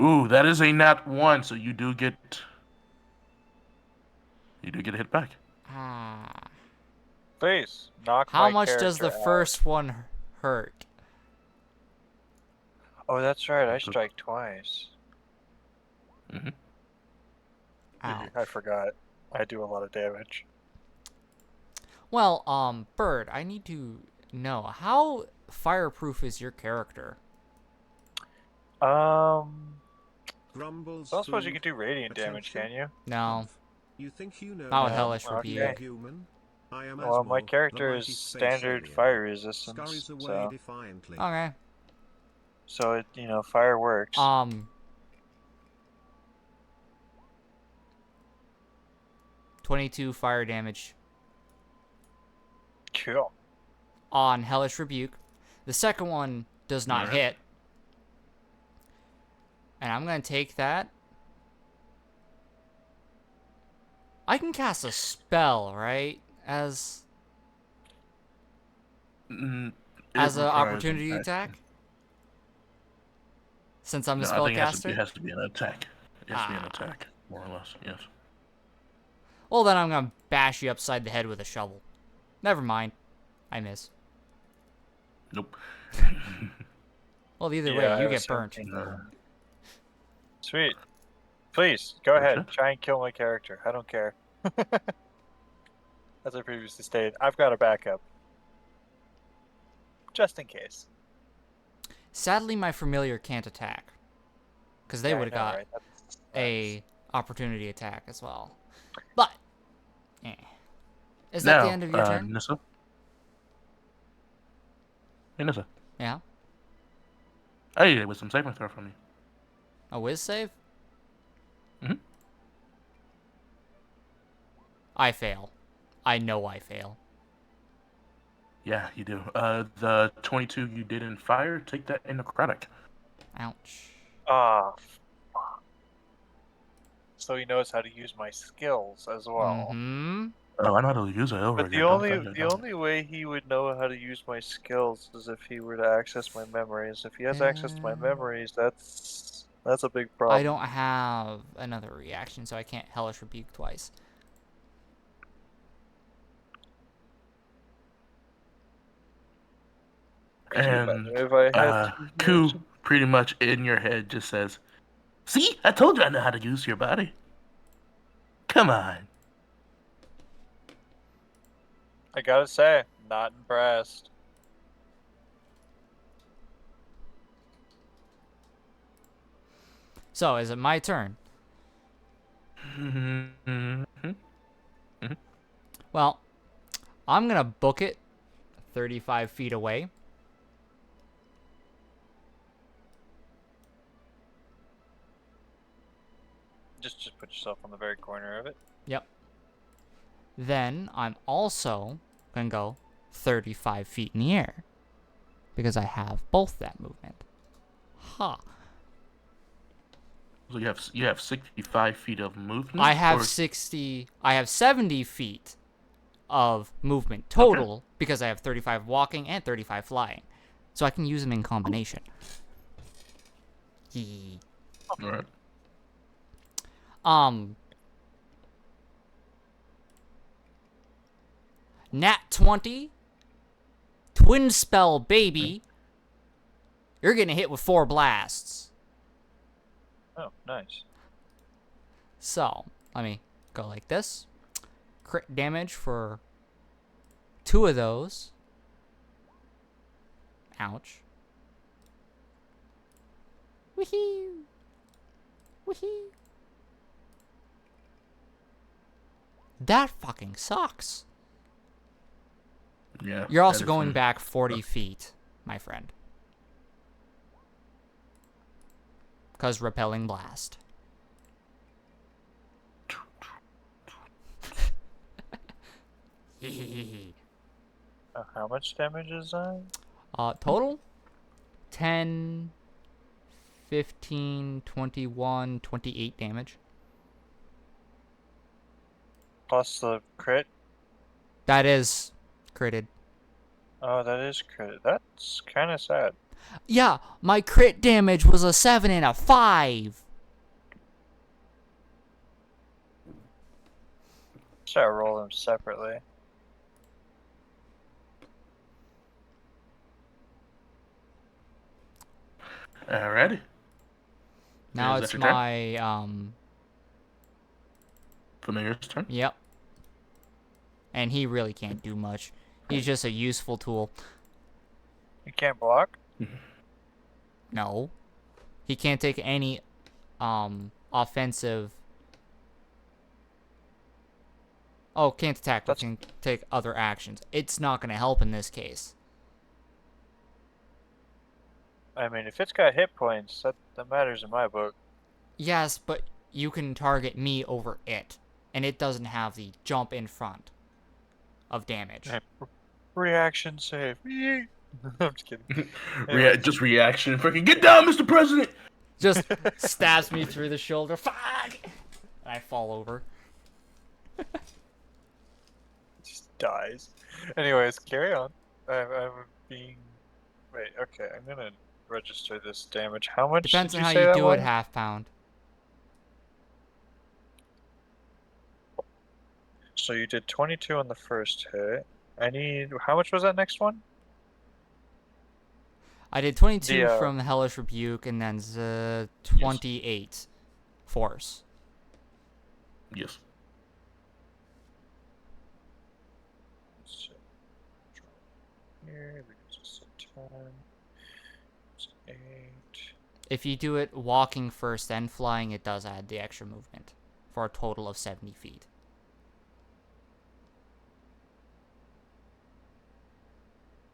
Ooh, that is a nat 1, so you do get a hit back. Ah. Please, knock How my much does the character out. first one hurt? Oh, that's right. I strike twice. Mm-hmm. Ouch. I forgot. I do a lot of damage. Well, Bird, I need to know, how fireproof is your character? Grumbles Don't suppose you food. can do radiant damage, Attention. can you? No. You think you know Not with me, Hellish but Rebuke. you Okay. human? I am Well, my Asmol, character the is mighty space standard alien. fire resistance, Scurries away so defiantly. Okay. it fire works. 22 fire damage Cool. on Hellish Rebuke. The second one does not Alright. hit. And I'm going to take that. I can cast a spell, right? As Mm, an it requires an opportunity attack? Since I'm a No, I think spellcaster? it has to be an attack. It has to be an Ah. attack, more or less. Yes. Well, then I'm going to bash you upside the head with a shovel. Never mind. I miss. Nope. Well, either Yeah, way, I you was get burnt. thinking- No. Sweet. Please, go ahead. Gotcha. Try and kill my character. I don't care. As I previously stated, I've got a backup. Just in case. Sadly, my familiar can't attack. Because they Yeah, I would have know, got right? That's a opportunity attack as well. But, is that the end of your turn? Nissa? Hey, Nissa. Yeah. Hey, it was some saving throw from you. A whiz save? Mhm. I fail. I know I fail. Yeah, you do. The 22 you did in fire, take that in necrotic. Ouch. Ah. So he knows how to use my skills as well. Mm-hmm. Oh, I know how to use it over But again. the only way he would know how to use my skills is if he were to access my memories. If he has access to my memories, that's a big problem. I don't have another reaction, so I can't Hellish Rebuke twice. Could you And imagine if I had two Ku reactions? pretty much in your head just says, "See, I told you I know how to use your body. Come on." I gotta say, not impressed. So, is it my turn? Mhm. Well, I'm going to book it 35 feet away. Just put yourself on the very corner of it. Yep. Then I'm also going to go 35 feet in the air. Because I have both that movement. Ha. So you have 65 feet of movement. I have or- I have 70 feet of movement total because I have 35 walking and 35 flying. So I can use them in combination. Yee. All right. Nat 20. Twin spell, baby. You're getting hit with 4 blasts. Oh, nice. So, let me go like this. Crit damage for 2 of those. Ouch. Woohoo. Woohoo. That fucking sucks. Yeah. You're also that is going some- back 40 feet, my friend. Because repelling blast. How much damage is that? Total? 10, 15, 21, 28 damage. Plus the crit? That is critted. Oh, that is crit. That's kind of sad. Yeah, my crit damage was a 7 and a 5. Should I roll them separately? Alrighty. Now Is that it's your turn? my, Familiar's turn. yep. And he really can't do much. He's just a useful tool. You can't block? No. He can't take any, offensive... Oh, can't attack, but can take other actions. It's not going to help in this case. I mean, if it's got hit points, that matters in my book. Yes, but you can target me over it. And it doesn't have the jump in front of damage. Reaction save. I'm just kidding. Just reaction. Freaking get down, Mr. President! Just stabs me through the shoulder. Fuck! I fall over. Just dies. Anyways, carry on. I'm being... Wait, okay, I'm gonna register this damage. How much Depends did on you how say you that do was? it, half pound. So you did 22 on the first hit. How much was that next one? I did 22 The, from the Hellish Rebuke and then 28 force. Yes. So, here, reduce this to 10. It's 8. If you do it walking first then flying, it does add the extra movement for a total of 70 feet.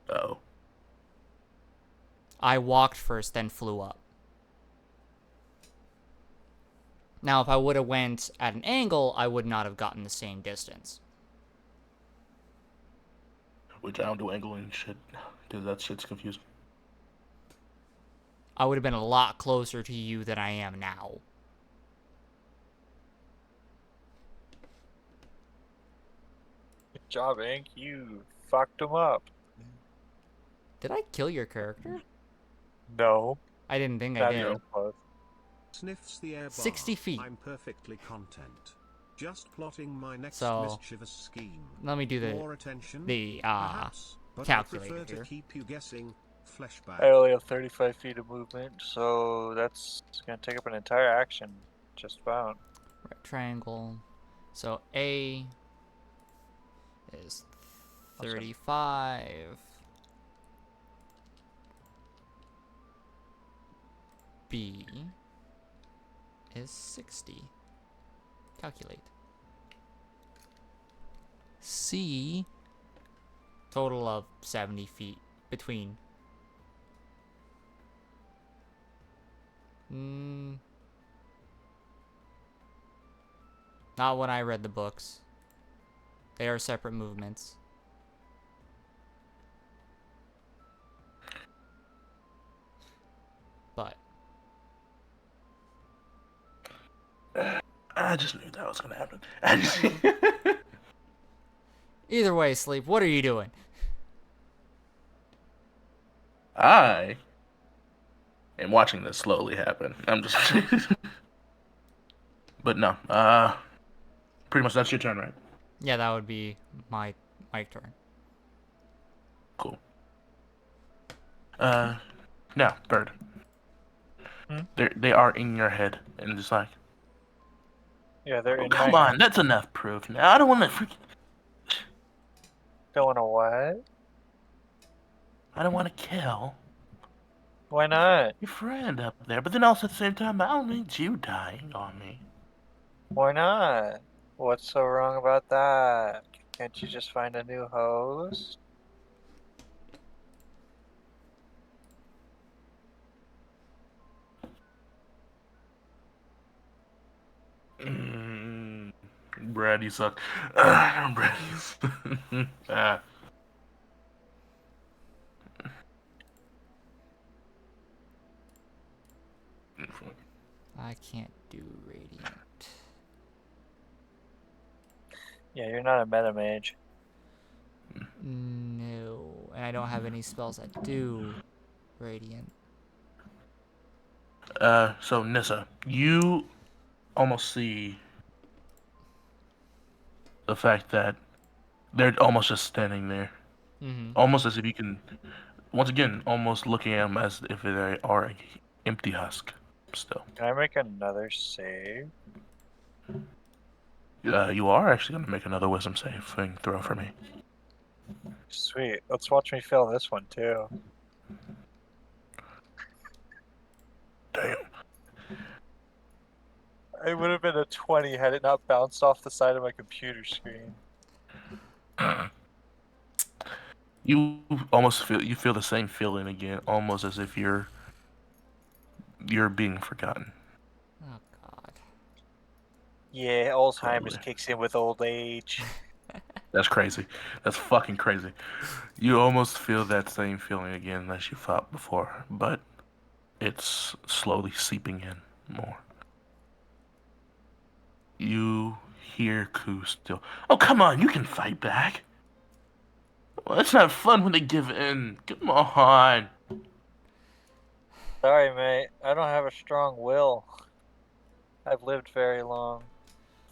Oh. I walked first, then flew up. Now, if I would have went at an angle, I would not have gotten the same distance. Which I don't do angling shit, because that shit's confusing. I would have been a lot closer to you than I am now. Good job, Ink. You fucked him up. Did I kill your character? No. I didn't think I Not did. even close. Sniffs the air bar. 60 feet. I'm perfectly content. Just plotting my next So, mischievous scheme. Let me do More attention? the Perhaps, but I calculator prefer to here. keep you guessing. Flashback. I only have 35 feet of movement, so that's gonna take up an entire action. Just found. Right triangle. So A is 35. B is 60. Calculate. C, total of 70 feet between. Not when I read the books. They are separate movements. But I just knew that was gonna happen. either way, Sleep, what are you doing? I am watching this slowly happen. I'm just... But no, pretty much that's your turn, right? Yeah, that would be my turn. Cool. Now, Bird. They are in your head, and just like... Yeah, they're in Come my on, that's enough proof. Now, I don't want to freaking... Don't wanna what? I don't want to kill Why not? your friend up there, but then also at the same time, I don't need you dying on me. Why not? What's so wrong about that? Can't you just find a new host? Brad, you suck. Brad, you suck. Ah. I can't do radiant. Yeah, you're not a meta mage. No, and I don't have any spells that do radiant. So Nissa, you almost see the fact that they're almost just standing there, Mm-hmm. almost as if you can, once again, almost looking at them as if they are a empty husk. Still, Can I make another save? you are actually going to make another wisdom saving throw for me. Sweet. Let's watch me fail this one too. Damn. It would have been a 20 had it not bounced off the side of my computer screen. You almost feel the same feeling again, almost as if you're being forgotten. Oh God. Yeah, Alzheimer's Slowly. kicks in with old age. That's crazy. That's fucking crazy. You almost feel that same feeling again as you felt before, but it's slowly seeping in more. You hear Ku still. Oh, come on, you can fight back. Well, it's not fun when they give in. Come on. Sorry, mate. I don't have a strong will. I've lived very long.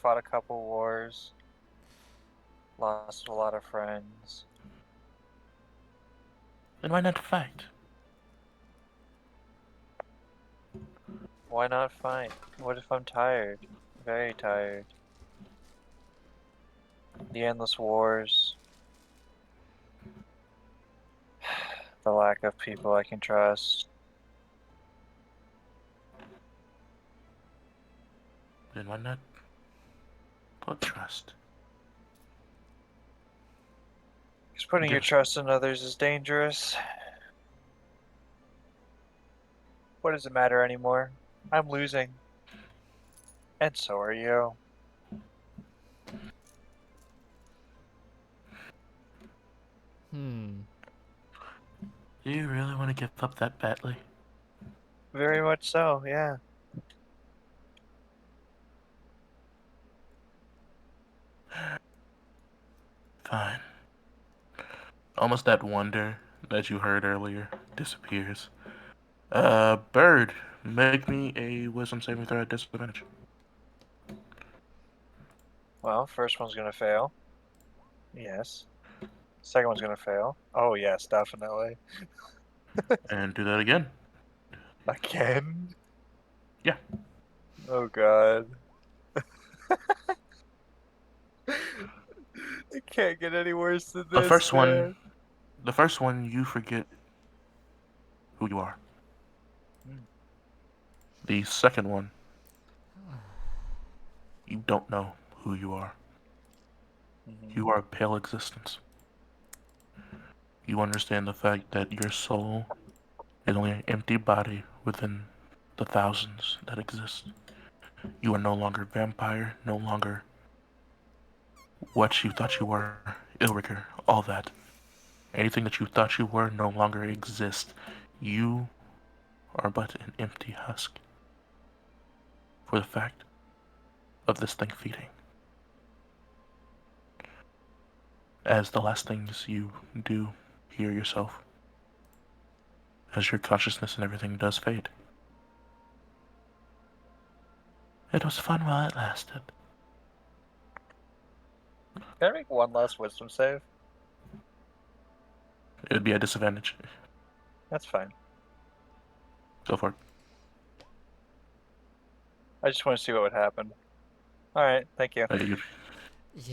Fought a couple wars. Lost a lot of friends. Then why not fight? Why not fight? What if I'm tired? Very tired. The endless wars. The lack of people I can trust. Then why not put trust? Because putting your Yes. trust in others is dangerous. What does it matter anymore? I'm losing. And so are you. Hmm. Do you really want to give up that badly? Very much so, yeah. Fine. Almost that wonder that you heard earlier disappears. Bird, make me a wisdom saving throw at disadvantage. Well, first one's gonna fail. Yes. Second one's gonna fail. Oh yes, definitely. And do that again. Again? Yeah. Oh god. It can't get any worse than The this, first one, man. the first one, you forget who you are. Hmm. The second one, you don't know who you are. Mhm. You are a pale existence. You understand the fact that your soul is only an empty body within the thousands that exist. You are no longer vampire, no longer what you thought you were, Ilriker, all that. Anything that you thought you were no longer exists. You are but an empty husk for the fact of this thing feeding. As the last things you do hear yourself, as your consciousness and everything does fade. It was fun while it lasted. Can I make one last wisdom save? It would be a disadvantage. That's fine. Go for it. I just want to see what would happen. Alright, thank you. You,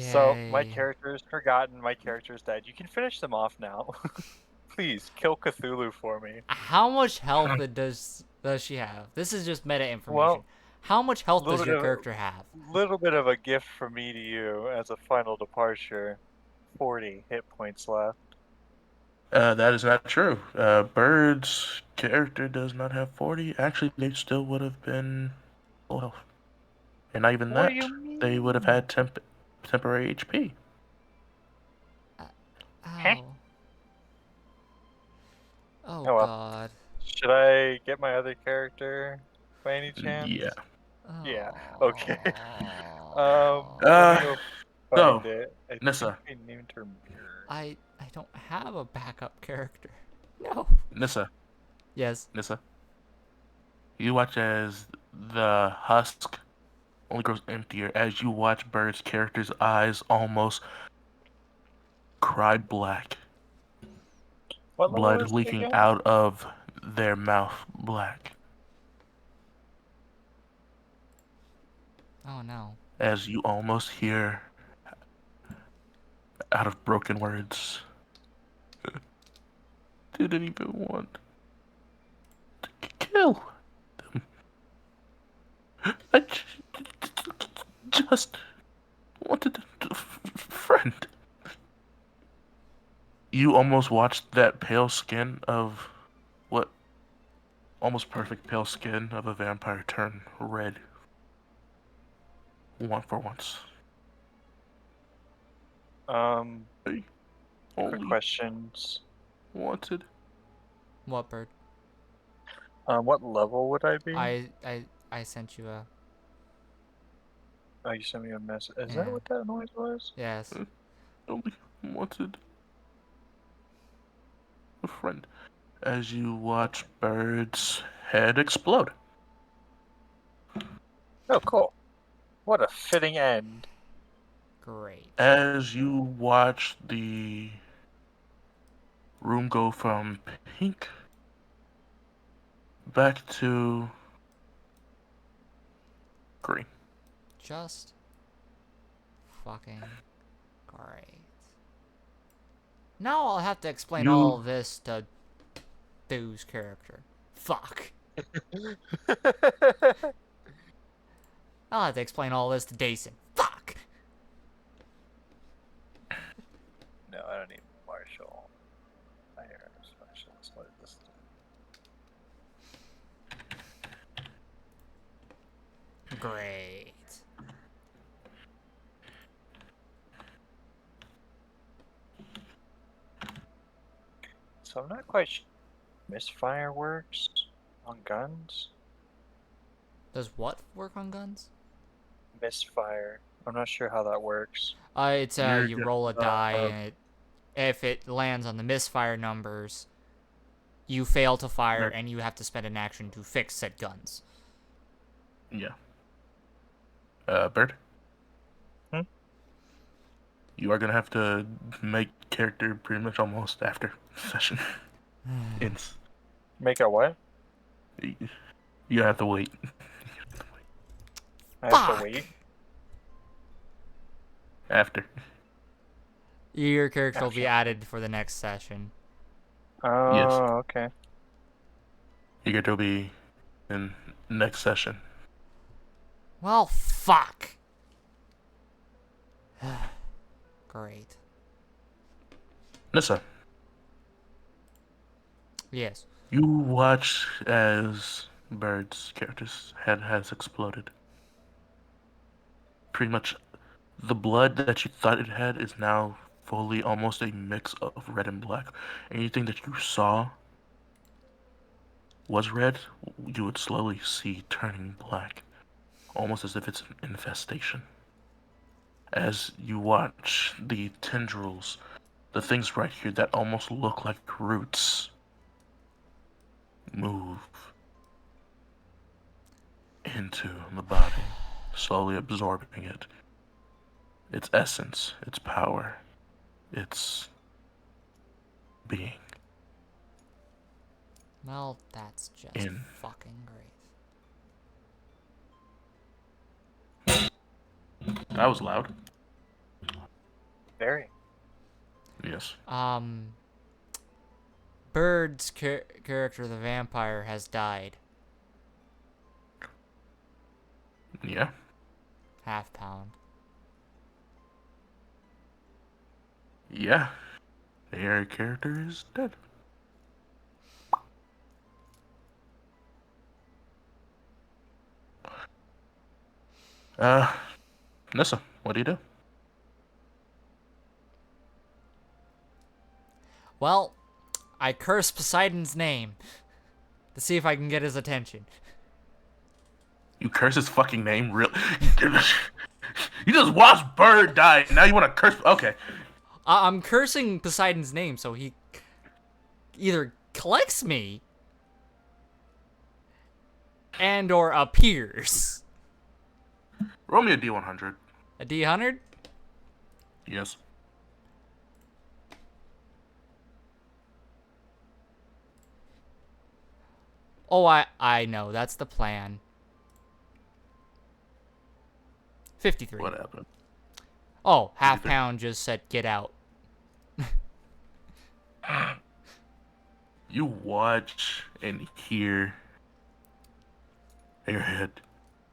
So, my Yay. character is forgotten, my character is dead. You can finish them off now. Please, kill Cthulhu for me. How much health does she have? This is just meta information. Well, How much health does your character have? little bit of a gift from me to you as a final departure. 40 hit points left. that is not true. Bird's character does not have 40. Actually, they still would have been full health. And not even What do that. you They would have mean? had temp. temporary HP. Ow. Oh Oh well. god. Should I get my other character by any chance? Yeah. Yeah. Oh. Okay. Let me go find So, it. I think Nissa. I named her Mirror. I don't have a backup character. No. Nissa. Yes. Nissa. You watch as the husk only grows emptier as you watch Bird's character's eyes almost cry black. What level Blood is he leaking again? out of their mouth black. Oh no. As you almost hear out of broken words. Didn't even want to kill them. I just wanted a friend. You almost watched that pale skin of what almost perfect pale skin of a vampire turn red. One for once. They Quick only questions. wanted. What bird? What level would I be? I sent you a Oh, you sent me a message. Is yeah. that what that noise was? Yes. Only wanted a friend. As you watch Bird's head explode. Oh, cool. What a fitting end. Great. As you watch the room go from pink back to green. Just fucking great. Now I'll have to explain all of this to Doo's character. Fuck. I'll have to explain all this to Dason. Fuck. No, I don't need Marshall. Fire specialist. What is this? Great. So I'm not quite sure. Misfire works on guns? Does what work on guns? Misfire. I'm not sure how that works. It's You're you just, roll a die uh, and if it lands on the misfire numbers, you fail to fire Right. and you have to spend an action to fix said guns. Yeah. Bird? Hmm? You are gonna have to make character pretty much almost after session ends. Make a what? You have to wait. I have Fuck. to wait. After. Your character will be Gotcha. added for the next session. Oh, Yes. okay. You get to be in next session. Well, fuck. Great. Nissa, Yes. you watch as Bird's character's head has exploded. Pretty much the blood that you thought it had is now fully almost a mix of red and black. Anything that you saw was red, you would slowly see turning black, almost as if it's an infestation. As you watch the tendrils, the things right here that almost look like roots, move into the body, slowly absorbing it. Its essence, its power, its being. Well, that's just In. fucking great. That was loud. Very. Yes. Bird's character, the vampire, has died. Yeah. Half pound. Yeah. Their character is dead. Nissa, what do you do? Well, I curse Poseidon's name to see if I can get his attention. You curse his fucking name? Real? You just watched Bird die. Now you want to curse? Okay. I'm cursing Poseidon's name so he either collects me and or appears. Roll me a D100. A D100? Yes. Oh, I know. That's the plan. 53. What happened? Oh, half 53. pound just said get out. You watch and hear Airhead.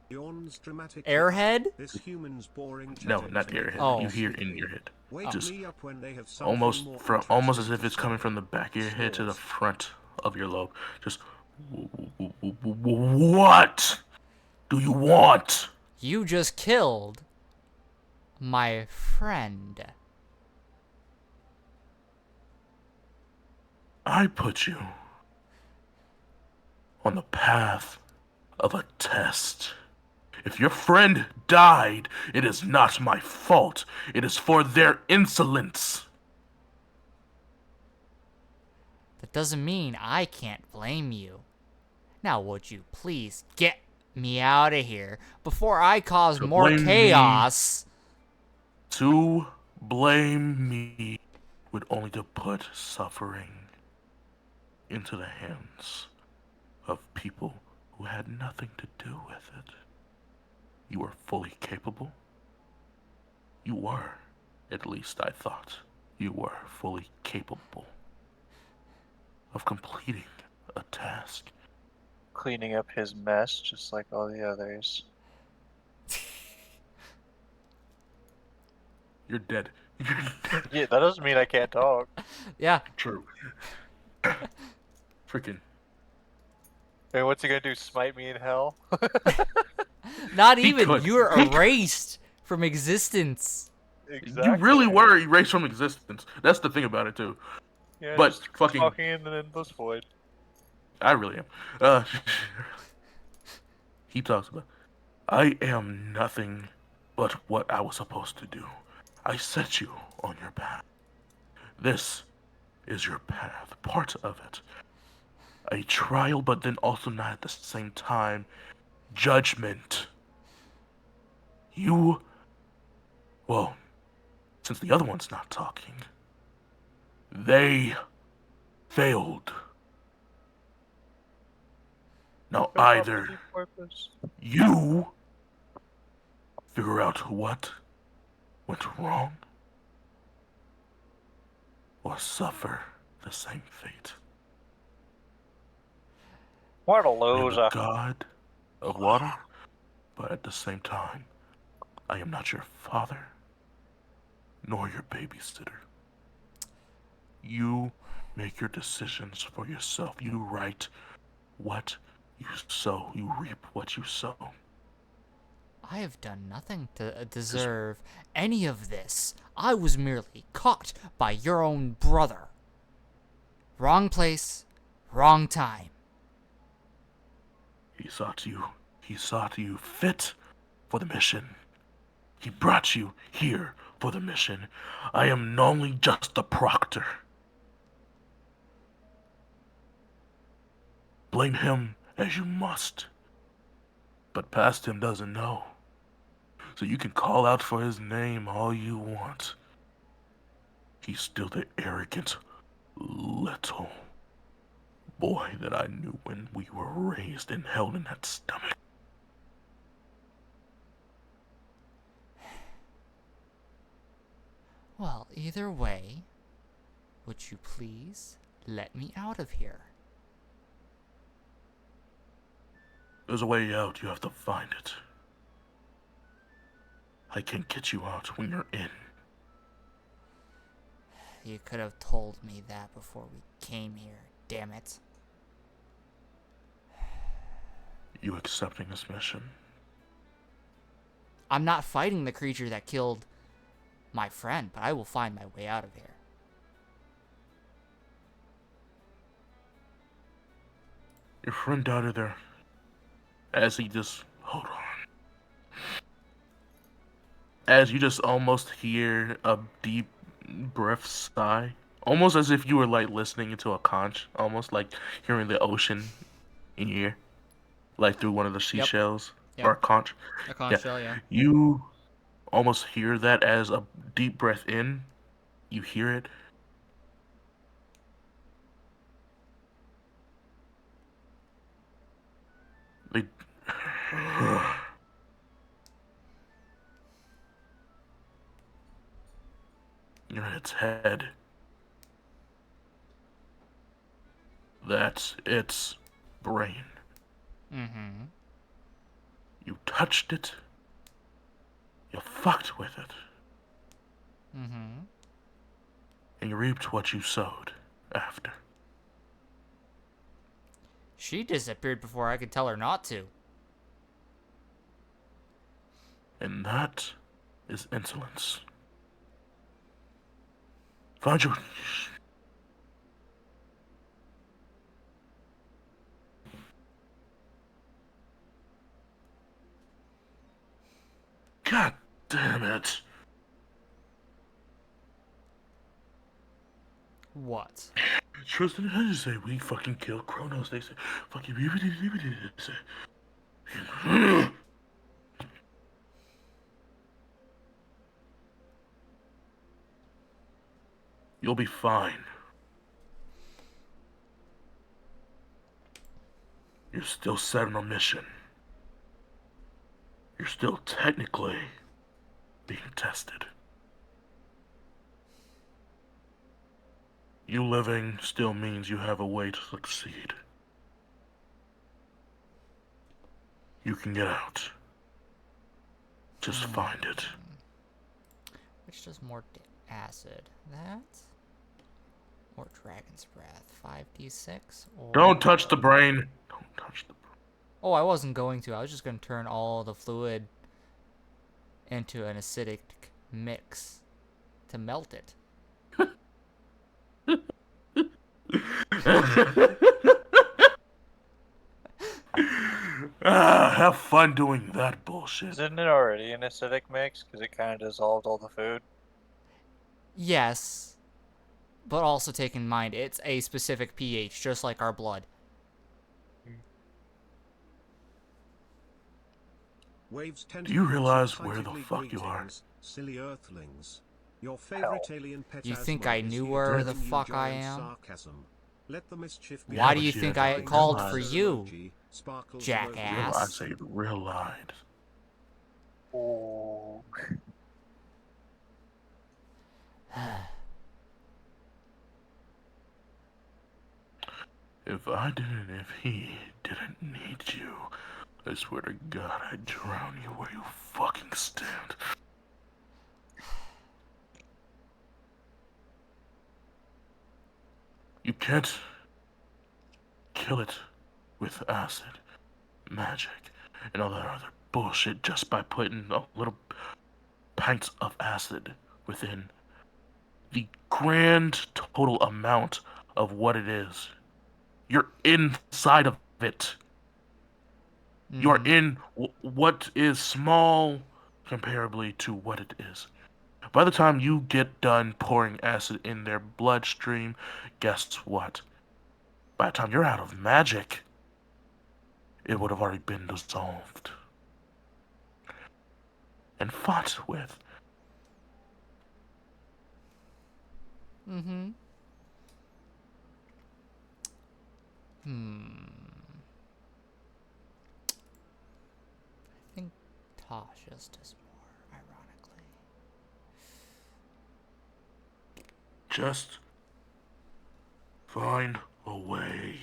Yawns dramatically. Airhead? This human's boring No, chat not to make Airhead. Oh. You hear in your head. Wake Just me up when they have something almost more from almost as interesting if it's to coming say. from the back of your head to the Snores. front of your lobe. Just what do you want? You just killed my friend. I put you on the path of a test. If your friend died, it is not my fault. It is for their insolence. That doesn't mean I can't blame you. Now, would you please get me out of here before I cause To more blame me. chaos? To blame me would only to put suffering into the hands of people who had nothing to do with it. You are fully capable. You were, at least I thought, you were fully capable of completing a task. Cleaning up his mess, just like all the others. You're dead. You're dead. Yeah, that doesn't mean I can't talk. Yeah, True. Freaking. Hey, what's he gonna do? Smite me in hell? not He even. could. You're erased from existence. Exactly. You really were erased from existence. That's the thing about it, too. Yeah, But just fucking- talking in an endless void. I really am. He talks about, I am nothing but what I was supposed to do. I set you on your path. This is your path, part of it. A trial, but then also not at the same time. Judgment. You, well, since the other one's not talking, they failed. Now either you figure out what went wrong, or suffer the same fate. What a I am the loser. god of water, but at the same time, I am not your father, nor your babysitter. You make your decisions for yourself. You write what you sow. You reap what you sow. I have done nothing to deserve any of this. I was merely caught by your own brother. Wrong place, wrong time. He sought you fit for the mission. He brought you here for the mission. I am only just the proctor. Blame him as you must. But past him doesn't know. So you can call out for his name all you want. He's still the arrogant little boy that I knew when we were raised and held in that stomach. Well, either way, would you please let me out of here? There's a way out, you have to find it. I can't get you out when you're in. You could have told me that before we came here, damn it. You accepting this mission? I'm not fighting the creature that killed my friend, but I will find my way out of here. Your friend died there. As he just hold on. As you just almost hear a deep breath sigh, almost as if you were like listening into a conch, almost like hearing the ocean in your ear, like through one of the Yep. seashells or a Yep. conch. A conch Yeah, shell, yeah. you almost hear that as a deep breath in. You hear it. They, you're in its head. That's its brain. Mm-hmm. You touched it. You fucked with it. Mm-hmm. And you reaped what you sowed after. She disappeared before I could tell her not to. And that is insolence. Find your... God damn it. What? Tristan, how did you say we fucking killed Kronos? They say fucking... You'll be fine. You're still set on a mission. You're still technically being tested. You living still means you have a way to succeed. You can get out. Just find it. Which does more acid? That? Or Dragon's Breath? 5d6? Or... Don't touch the brain. Don't touch the brain. Oh, I wasn't going to. I was just going to turn all the fluid into an acidic mix to melt it. Have fun doing that bullshit. Isn't it already an acidic mix? Because it kind of dissolved all the food. Yes. But also take in mind, it's a specific pH, just like our blood. Waves Do you realize tentacles where the excitedly fuck you are? greetings, silly earthlings. Your favorite alien pet You think Asmo I is knew here where giving the you fuck I giant am? sarcasm. Let the mischief be Why do but you you think have I to called realize for it. you, Sparkles jackass? Realize it real lied. Oh. If he didn't need you, I swear to God, I'd drown you where you fucking stand. You can't kill it with acid, magic, and all that other bullshit just by putting a little pints of acid within the grand total amount of what it is. You're inside of it. You are in what is small comparably to what it is. By the time you get done pouring acid in their bloodstream, guess what? By the time you're out of magic, it would have already been dissolved and fought with. Mm-hmm. I think Tasha's does more, ironically. Just find a way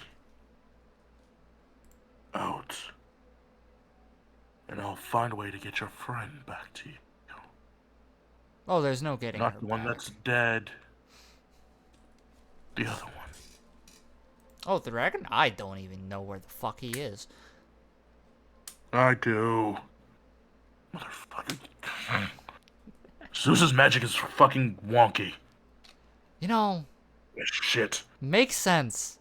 out. And I'll find a way to get your friend back to you. Oh, there's no getting her Not the one back. that's dead. The other one. Oh, the dragon? I don't even know where the fuck he is. I do. Motherfucker. Zeus's magic is fucking wonky. You know, Shit. makes sense.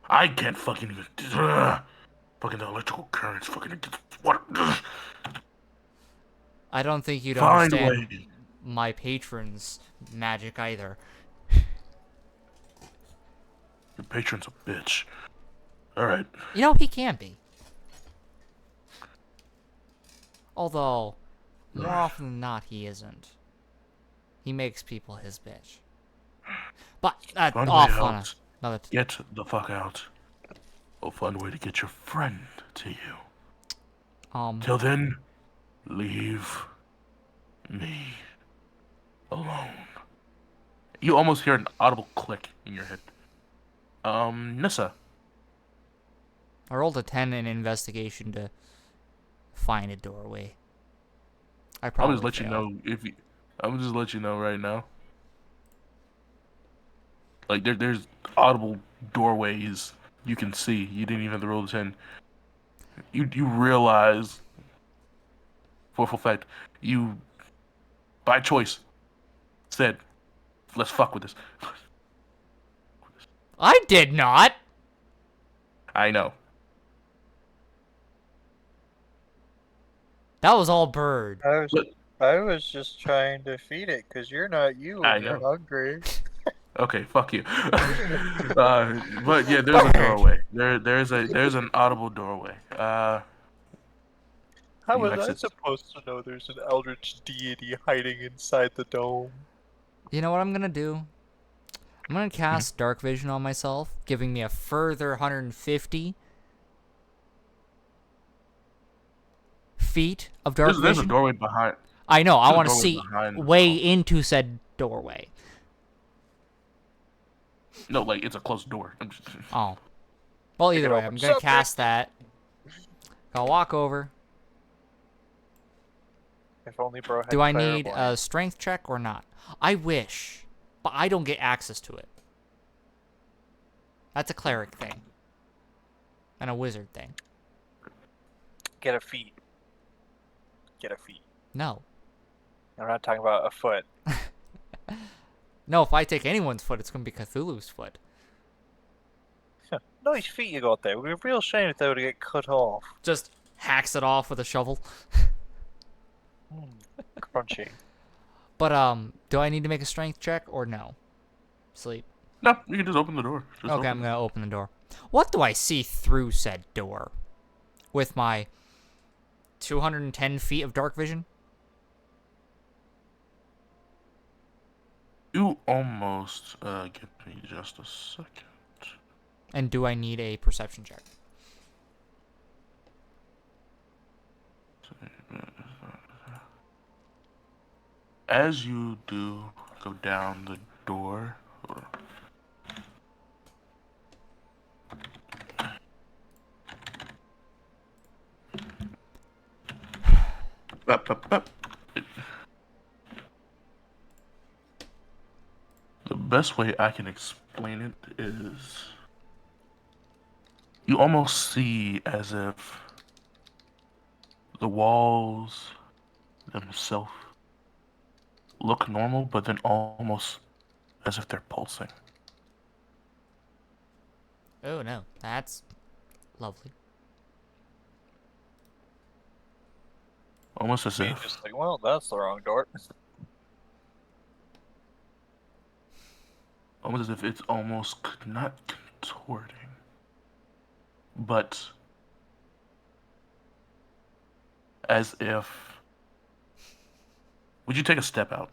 I can't fucking even. Fucking the electrical currents. Fucking what? I don't think you'd Find a understand way. my patron's magic either. Your patron's a bitch. All right. You know, he can be. Although, more often than not, he isn't. He makes people his bitch. But, Find a way off on out. another... Get the fuck out. We'll find a way to get your friend to you. Till then, leave me alone. You almost hear an audible click in your head. Nissa. I rolled a 10 in investigation to find a doorway. I I'm probably just let you failed. know if you. I'm just let you know right now. Like there's audible doorways you can see. You didn't even have to roll the 10. You realize, for a full fact, you by choice said, "Let's fuck with this." I did not! I know. That was all Bird. But I was just trying to feed it because you're not you I and you're know. hungry. Okay, fuck you. But yeah, there's a doorway. There's an audible doorway. How You was I exit. supposed to know there's an eldritch deity hiding inside the dome? You know what I'm gonna do? I'm gonna cast Dark Vision on myself, giving me a further 150 feet of Dark There's a Vision. doorway behind. I know, I There's a want to doorway see behind the way wall. into said doorway. No, like it's a closed door. I'm just, Oh. Well, either it way, open. I'm gonna Sup, cast that. I'll walk over. If only bro had Do I need clairvoyance. a strength check or not? I wish, but I don't get access to it. That's a cleric thing. And a wizard thing. Get a feet. Get a feet. No. I'm not talking about a foot. No, if I take anyone's foot, it's gonna be Cthulhu's foot. Nice feet you got there. It would be a real shame if they were to get cut off. Just hacks it off with a shovel. Crunchy. But, do I need to make a strength check or no? Sleep. no, you can just open the door. Just Okay, open I'm it. gonna open the door. What do I see through said door? With my 210 feet of dark vision? You almost give me just a second. And do I need a perception check? As you do go down the door. Up. The best way I can explain it is you almost see as if the walls themselves look normal, but then almost as if they're pulsing. Oh no, that's lovely. Almost as Me if. just like, well, that's the wrong door. Almost as if it's almost not contorting, but as if. Would you take a step out?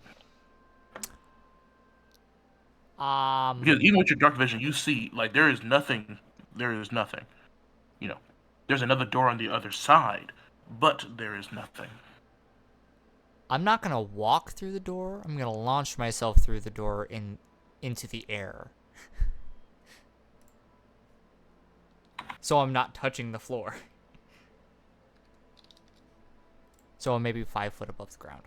Because even with your dark vision, you see like there is nothing. There is nothing. You know, there's another door on the other side, but there is nothing. I'm not gonna walk through the door. I'm gonna launch myself through the door into the air. So I'm not touching the floor. So I'm maybe 5 foot above the ground.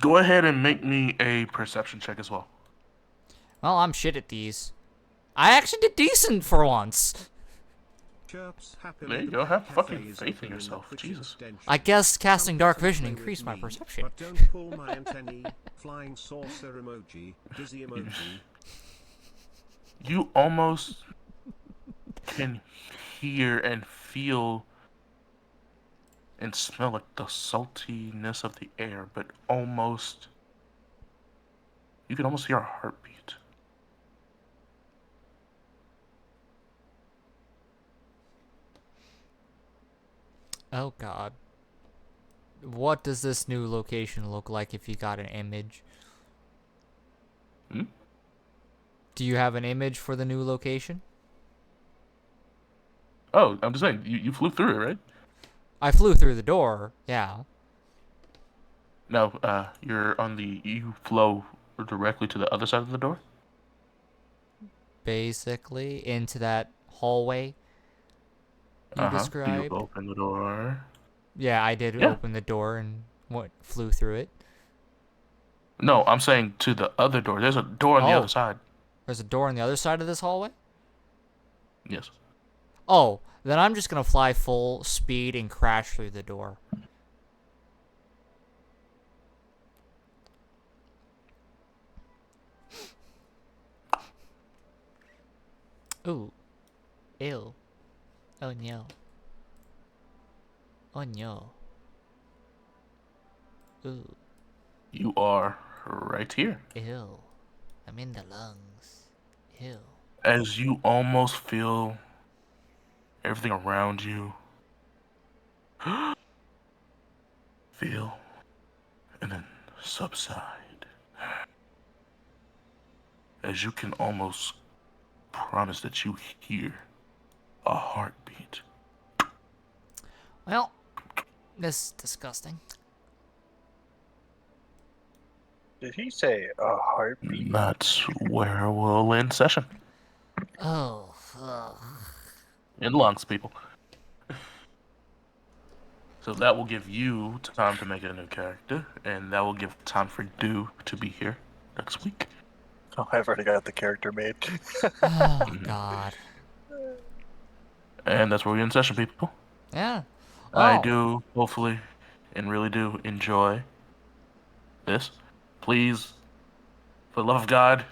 Go ahead and make me a perception check as well. Well, I'm shit at these. I actually did decent for once. Chirps happily There you the go, have cafe fucking is faith in open yourself, the Jesus. extension. I guess casting Come dark sit and vision play with increased my me, perception. But don't pull my antennae. Flying saucer emoji. Dizzy emoji. You almost can hear and feel and smell like the saltiness of the air, but almost you can almost hear a heartbeat. Oh god. What does this new location look like if you got an image? Hmm? Do you have an image for the new location? Oh, I'm just saying, you flew through it, right? I flew through the door, yeah. No, you flow directly to the other side of the door? Basically, into that hallway you Uh-huh. Do you described. open the door? Yeah, I did Yeah. open the door and flew through it. No, I'm saying to the other door. There's a door on the other Oh, side. there's a door on the other side of this hallway? Yes. Oh, then I'm just gonna fly full speed and crash through the door. Ooh. Ew. Oh no. Oh no. Ooh. You are right here. Ew. I'm in the lungs. Ew. As you almost feel everything around you feel and then subside. As you can almost promise that you hear a heartbeat. Well, this is disgusting. Did he say a heartbeat? That's where we'll end session. Oh, ugh. In lungs, people. So that will give you time to make a new character, and that will give time for Dew to be here next week. Oh, I've already got the character made. Oh, God. And that's where we end session, people. Yeah. I Oh. do, hopefully, and really do enjoy this. Please, for the love of God,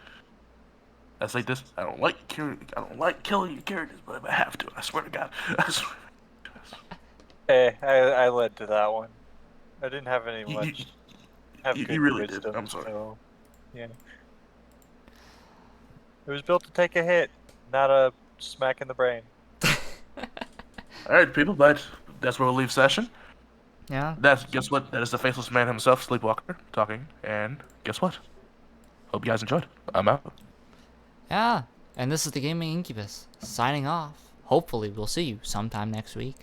I say this. I don't like killing your characters, but I have to. I swear to God. I swear. Hey, I led to that one. I didn't have any You, much. Have you good really did. wisdom, I'm sorry. so yeah. It was built to take a hit, not a smack in the brain. All right, people, but that's where we'll leave session. Yeah. Guess what? That is the faceless man himself, Sleepwalker, talking. And guess what? Hope you guys enjoyed. I'm out. Yeah. And this is the Gaming Incubus, signing off. Hopefully, we'll see you sometime next week.